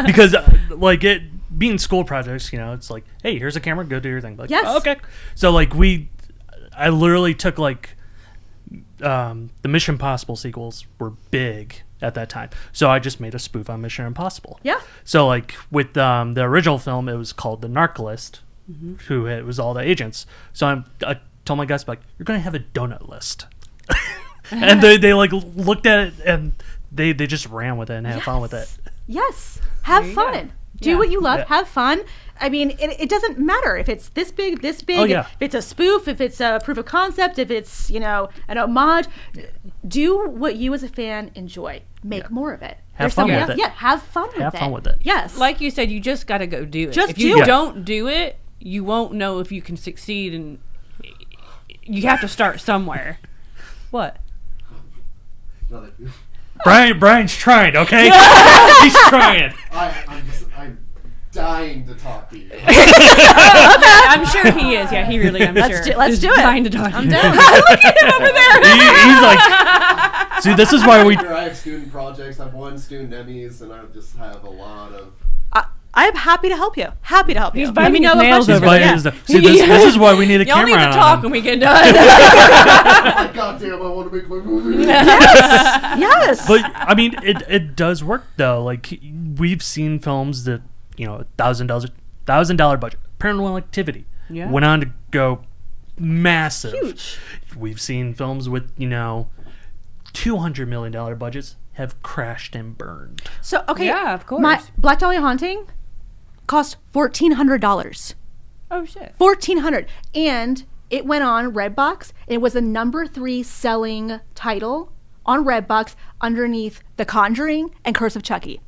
Because being school projects, it's like, hey, here's a camera, go do your thing. Like, yes. Oh, okay. So I literally took the Mission Impossible sequels were big at that time, so I just made a spoof on Mission Impossible. Yeah. So with the original film, it was called The Narc List, who it was all the agents. So I told my guys, you're going to have a donut list. And they looked at it and they just ran with it and had fun with it. Yes. Have fun. Do what you love. Yeah. Have fun. I mean, it doesn't matter if it's this big, Oh, yeah. if it's a spoof, if it's a proof of concept, if it's, an homage. Do what you as a fan enjoy. Make more of it. Have fun with it. Yeah, have fun with it. Have fun with it. Yes. Like you said, you just got to go do it. Just if you do it. don't do it, you won't know if you can succeed, and you have to start somewhere. What? Brian's trying, okay? He's trying. I'm dying to talk to you. I'm sure he is. Yeah, he really. I'm sure. Let's do it. Dying to talk. I'm down. Look at him over there. He's like, see, this is why we. I have student projects. I've won student Emmys, and I just have a lot of. I'm happy to help you. Happy to help you. He's biting his as nails much as over you there. can. See, this is why we need a Y'all camera need to on talk him. when we get done. Like, God damn, I want to make my movie. Yes. But I mean, it does work though. Like we've seen films that $1,000 budget, Paranormal Activity, went on to go massive. Huge. We've seen films with $200 million budgets have crashed and burned. So, okay. Yeah, of course. My Black Dahlia Haunting cost $1,400. Oh shit. $1,400. And it went on Redbox. It was the number 3 selling title on Redbox underneath The Conjuring and Curse of Chucky.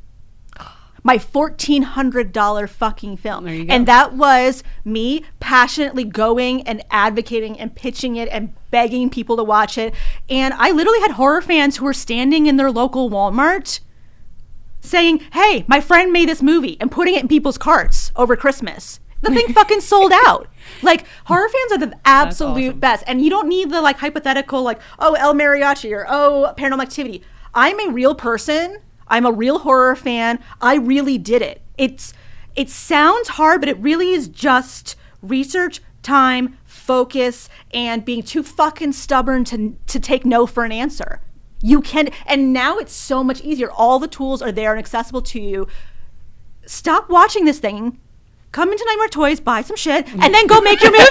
My $1,400 fucking film. There you go. And that was me passionately going and advocating and pitching it and begging people to watch it. And I literally had horror fans who were standing in their local Walmart saying, hey, my friend made this movie, and putting it in people's carts over Christmas. The thing fucking sold out. Like, horror fans are the absolute awesome. best. And you don't need the hypothetical oh, El Mariachi or oh, Paranormal Activity. I'm a real person. I'm a real horror fan. I really did it. It sounds hard, but it really is just research, time, focus, and being too fucking stubborn to take no for an answer. You can, and now it's so much easier. All the tools are there and accessible to you. Stop watching this thing. Come into Nightmare Toys, buy some shit, and then go make your movie.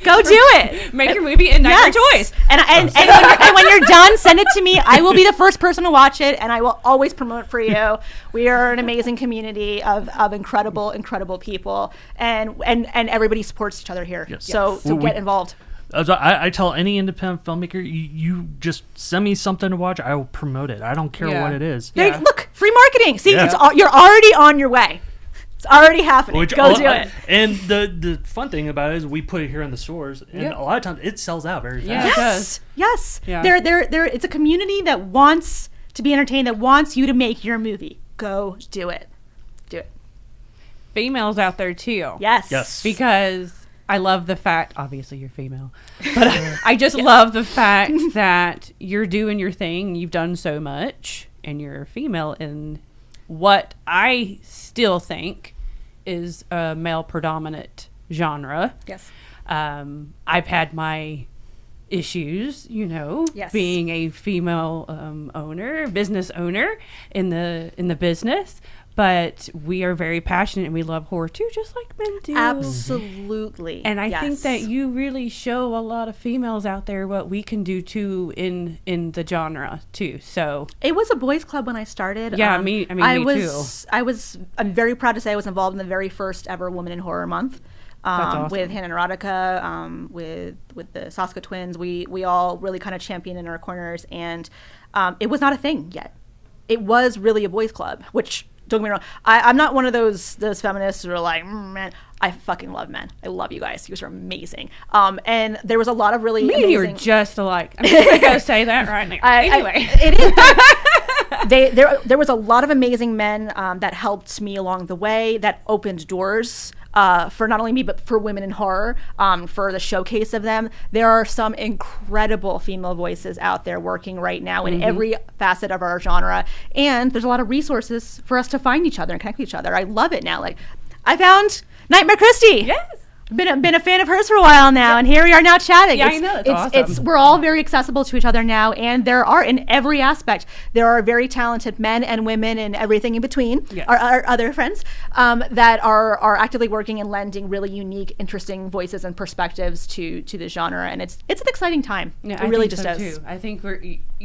Go do it. Make your movie in Nightmare Toys. And when you're done, send it to me. I will be the first person to watch it, and I will always promote for you. We are an amazing community of incredible, incredible people, and everybody supports each other here. Yes. So get involved. I tell any independent filmmaker, you just send me something to watch. I will promote it. I don't care what it is. There, look, free marketing. See, Yeah. you're already on your way. It's already happening. Go do it. And the fun thing about it is we put it here in the stores, and a lot of times it sells out very fast. Yeah. It does. Yes. Yeah. There. It's a community that wants to be entertained, that wants you to make your movie. Go do it. Do it. Females out there too. Yes. Yes. Because I love the fact, obviously you're female, but I just love the fact that you're doing your thing. You've done so much, and you're female in what I still think is a male predominant genre. Yes. I've had my issues, Yes. being a female business owner in the business, but we are very passionate and we love horror too, just like men do. Absolutely. And I think Yes. that you really show a lot of females out there what we can do too in the genre too. So It was a boys' club when I started. Yeah, me I'm very proud to say I was involved in the very first ever Woman in Horror Month. That's awesome. With Hannah and Erotica, with the Saska twins. We all really kind of championed in our corners, and it was not a thing yet. It was really a boys' club, which, don't get me wrong, I'm not one of those feminists who are like, man, I fucking love men. I love you guys. You guys are amazing. And there was a lot of really me amazing... and you are just alike. I'm just gonna say that right now. Anyway. It is. There was a lot of amazing men that helped me along the way, that opened doors for not only me, but for women in horror, for the showcase of them. There are some incredible female voices out there working right now in every facet of our genre. And there's a lot of resources for us to find each other and connect with each other. I love it now. Like, I found Nightmare Christie. Yes. Been a fan of hers for a while now, and here we are now chatting. Yeah, I know. That's awesome. We're all very accessible to each other now, and there are, in every aspect, there are very talented men and women and everything in between, Yes. our other friends, that are actively working and lending really unique, interesting voices and perspectives to the genre, and it's an exciting time. Yeah, It really think just so is. too. I think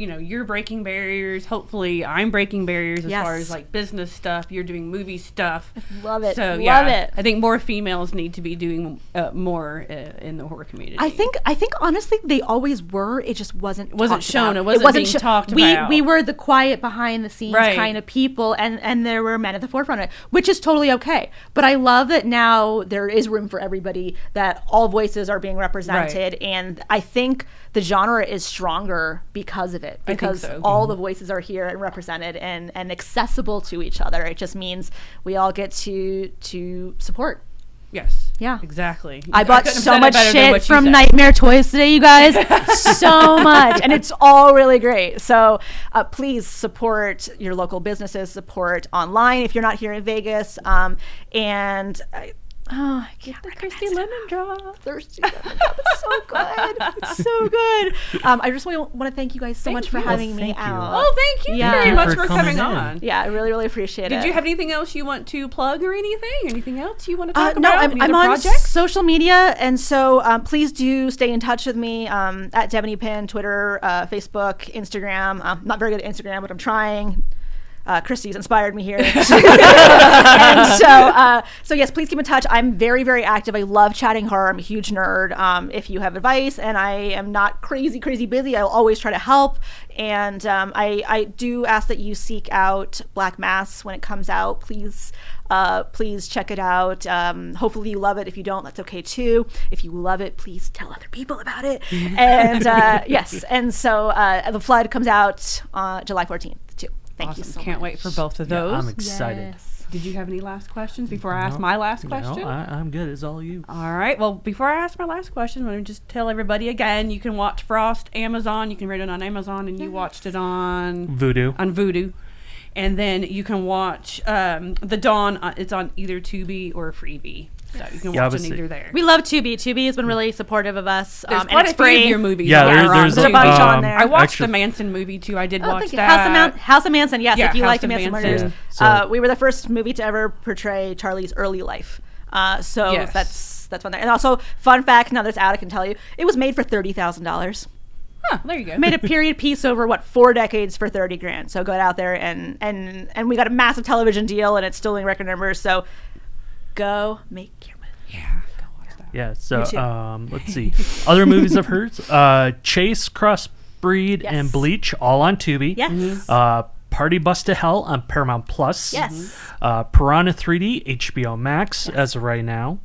you're breaking barriers. Hopefully I'm breaking barriers as Yes. far as like business stuff. You're doing movie stuff. Love it. So Love it. I think more females need to be doing more in the horror community. I think honestly they always were. It just wasn't talked shown. about. It wasn't being talked about. We were the quiet behind the scenes Right. kind of people, and there were men at the forefront of it, which is totally okay. But I love that now there is room for everybody. That all voices are being represented, and I think the genre is stronger because of it. Because so. all the voices are here and represented and accessible to each other. It just means we all get to support. Yes. Yeah. Exactly. I bought couldn't have so said it much better than shit what you from said. Nightmare Toys today, you guys. So much. And it's all really great. So please support your local businesses, support online if you're not here in Vegas. I can't The Christy Lemon Drop. Thirsty Lemon Drop. It's so good. It's so good. I just want to thank you guys so Thank much for you. having me Thank you. out. Oh, thank you Yeah. very Thank you much for for coming coming in. on. Yeah, I really, really appreciate it. Did you have anything else you want to plug or anything? Anything else you want to talk No, about? I'm Any on other projects? social media, and so please do stay in touch with me at DEVANNY PINN, Twitter, Facebook, Instagram. I'm not very good at Instagram, but I'm trying. Christy's inspired me here. And so yes, please keep in touch. I'm very, very active. I love chatting horror. I'm a huge nerd. If you have advice, and I am not crazy busy, I'll always try to help. And I do ask that you seek out Black Mass when it comes out. Please check it out. Hopefully you love it. If you don't, that's okay too. If you love it, please tell other people about it. And yes, and so The Flood comes out July 14th too. Thank you Awesome. so much. Can't wait for both of Yeah, those. I'm excited. Yes. Did you have any last questions before I ask my last question? No, I'm good. It's all you. All right. Well, before I ask my last question, I'm going to just tell everybody again, you can watch Frost Amazon. You can rate it on Amazon, and you watched it on Voodoo. Voodoo. And then you can watch The Dawn. It's on either Tubi or Freevee. So you can Yeah, watch it obviously. either there. We love Tubi. Tubi has been really supportive of us. There's and quite it's a few free. of your movies. Yeah, that are on there's There's a Tubi. bunch on there. I watched actually- the Manson movie too. I did Oh, watch thank you. that. House of Manson. Yes, Yeah, if you House like the of Manson Manson. murders. Yeah, so- We were the first movie to ever portray Charlie's early life. So Yes. that's one there. And also, fun fact, now that's out, I can tell you, it was made for $30,000. Huh, there you go. Made a period piece over 4 decades for 30 grand. So go out there and we got a massive television deal, and it's still doing record numbers. So go make your movie. Yeah, go watch that. Yeah, so Me too. let's see. Other movies of hers. Chase, Crossbreed, Yes. and Bleach, all on Tubi. Yes. Party Bus to Hell on Paramount Plus. Yes. Piranha 3D, HBO Max as of right now.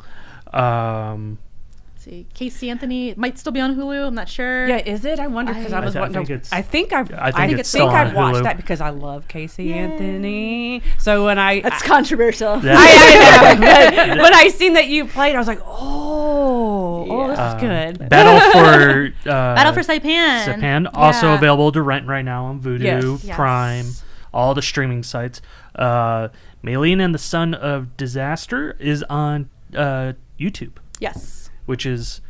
See, Casey Anthony might still be on Hulu. I'm not sure. Yeah, is it? I wonder because I was I wanting think to. it's- I think I've. I think it's still I've on watched Hulu. that because I love Casey Anthony. So when I, That's controversial. Yeah. I know. When I seen that you played, I was like, oh, this is good. Battle for Battle for Saipan. Saipan, also Yeah. available to rent right now on Voodoo, Yes. Prime, Yes. all the streaming sites. Maylene and the Son of Disaster is on YouTube, Yes. which is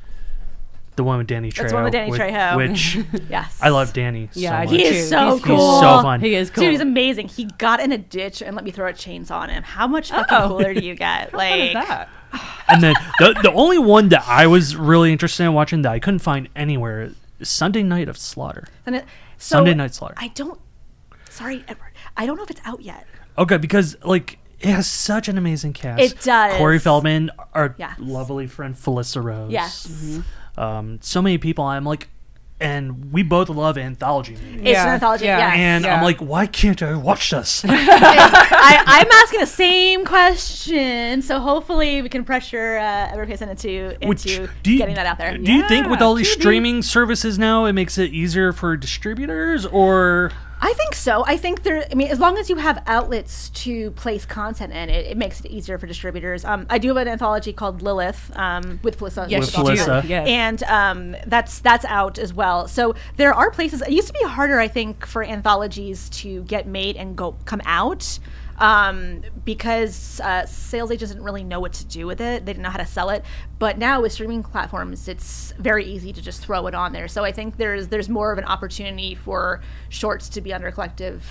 the one with Danny Trejo. That's the one with Danny Trejo. Which Yes. I love Danny Yeah, so I much. do He too. is so He's cool. He's so fun. He is cool. Dude, he's amazing. He got in a ditch and let me throw a chainsaw on him. How much fucking Oh. cooler do you get? How fun is Like, that? And then the only one that I was really interested in watching that I couldn't find anywhere is Sunday Night of Slaughter. and so Sunday Night Slaughter. Sorry, Edward. I don't know if it's out yet. Okay, because like it has such an amazing cast. It does. Corey Feldman, our Yes. lovely friend Felissa Rose. Yes. So many people. I'm like, and we both love anthology movies. It's an anthology, yeah. And Yeah. I'm like, why can't I watch this? I'm asking the same question, so hopefully we can pressure Edward Payson into getting that out there. Do you think with Yeah, all these Tubi. streaming services now, it makes it easier for distributors, or I think so. I think as long as you have outlets to place content in, it makes it easier for distributors. I do have an anthology called Lilith with Felissa. Yes, With you do. Felissa. Yes. And that's out as well. So there are places. It used to be harder, I think, for anthologies to get made and come out because sales agents didn't really know what to do with it. They didn't know how to sell it. But now with streaming platforms, it's very easy to just throw it on there. So I think there's more of an opportunity for shorts to be under collective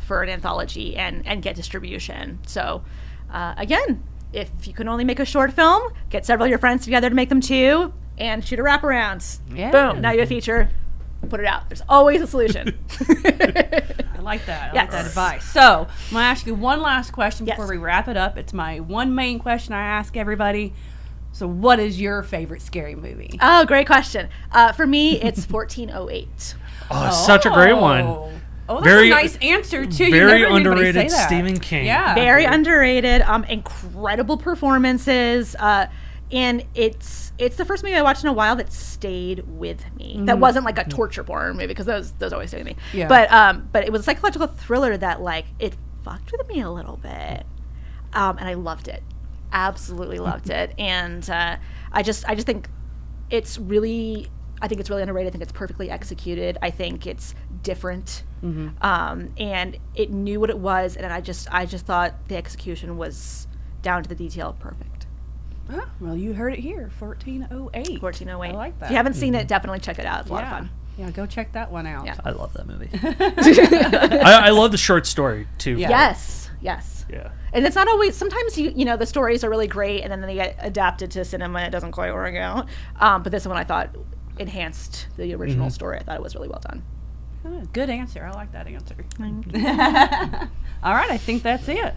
for an anthology and get distribution. So again, if you can only make a short film, get several of your friends together to make them too, and shoot a wraparound. Yeah. Boom! Now you have a feature put it out. There's always a solution. I like that. I like that advice. So I'm going to ask you one last question before we wrap it up. It's my one main question I ask everybody. So what is your favorite scary movie? Oh, great question. For me, it's 1408. Oh, such a great one. Oh, that's a nice answer, too. Very you never heard anybody underrated say that. Stephen King. Yeah. Very underrated. Incredible performances. And it's the first movie I watched in a while that stayed with me. That wasn't like a torture porn movie, because those always stay with me. Yeah. But it was a psychological thriller that, like, it fucked with me a little bit. And I loved it. Absolutely loved it. And I just think it's really underrated. I think it's perfectly executed. I think it's different. And it knew what it was, and I just thought the execution was down to the detail perfect. Oh, well, you heard it here. 1408. 1408. I like that. If you haven't seen it, definitely check it out. It's a lot of fun. Yeah, go check that one out. Yeah. I love that movie. I love the short story, too. Yeah. Yes. Yeah. And it's not always, sometimes you know, the stories are really great and then they get adapted to cinema and it doesn't quite work out. But this one I thought enhanced the original story. I thought it was really well done. Good answer. I like that answer. Thank you. All right, I think that's it.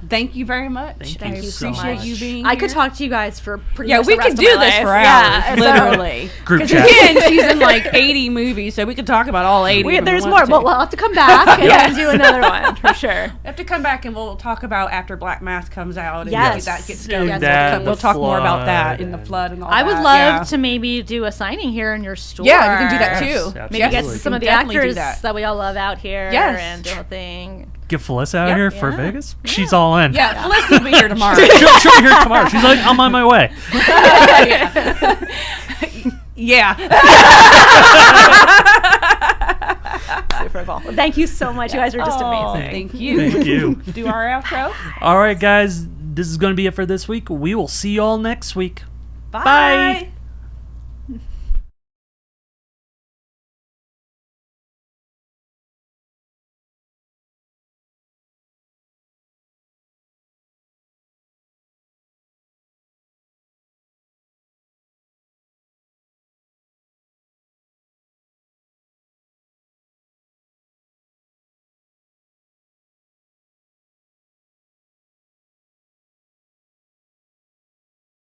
Thank you very much. Thank you so appreciate much. you being I here. could talk to you guys for pretty Yeah, much we the rest could of do my this life. for Yeah, hours, literally. Group 'Cause chat. again, she's in like 80 movies, so we could talk about all 80. if we There's want more. to. We'll have to come back and do another one for sure. We have to come back and we'll talk about after Black Mass comes out. And Yes. that gets going. Yes. That, We'll the talk more about that flood, in the and- flood and all I that. would love to maybe do a signing here in your store. Yeah, we can do that Yes, too. absolutely. Maybe get We some can of the definitely do actors that. that we all love out here Yes. and do a thing. Get Felicity out Yep. here for Yeah. Vegas. She's all in. Yeah, Felicity will be here tomorrow. She'll be here tomorrow. She's like, I'm on my way. Yeah. Super cool. Well, thank you so much. You guys are just amazing. Thank you. Thank you. Do our outro. All right, guys. This is going to be it for this week. We will see you all next week. Bye.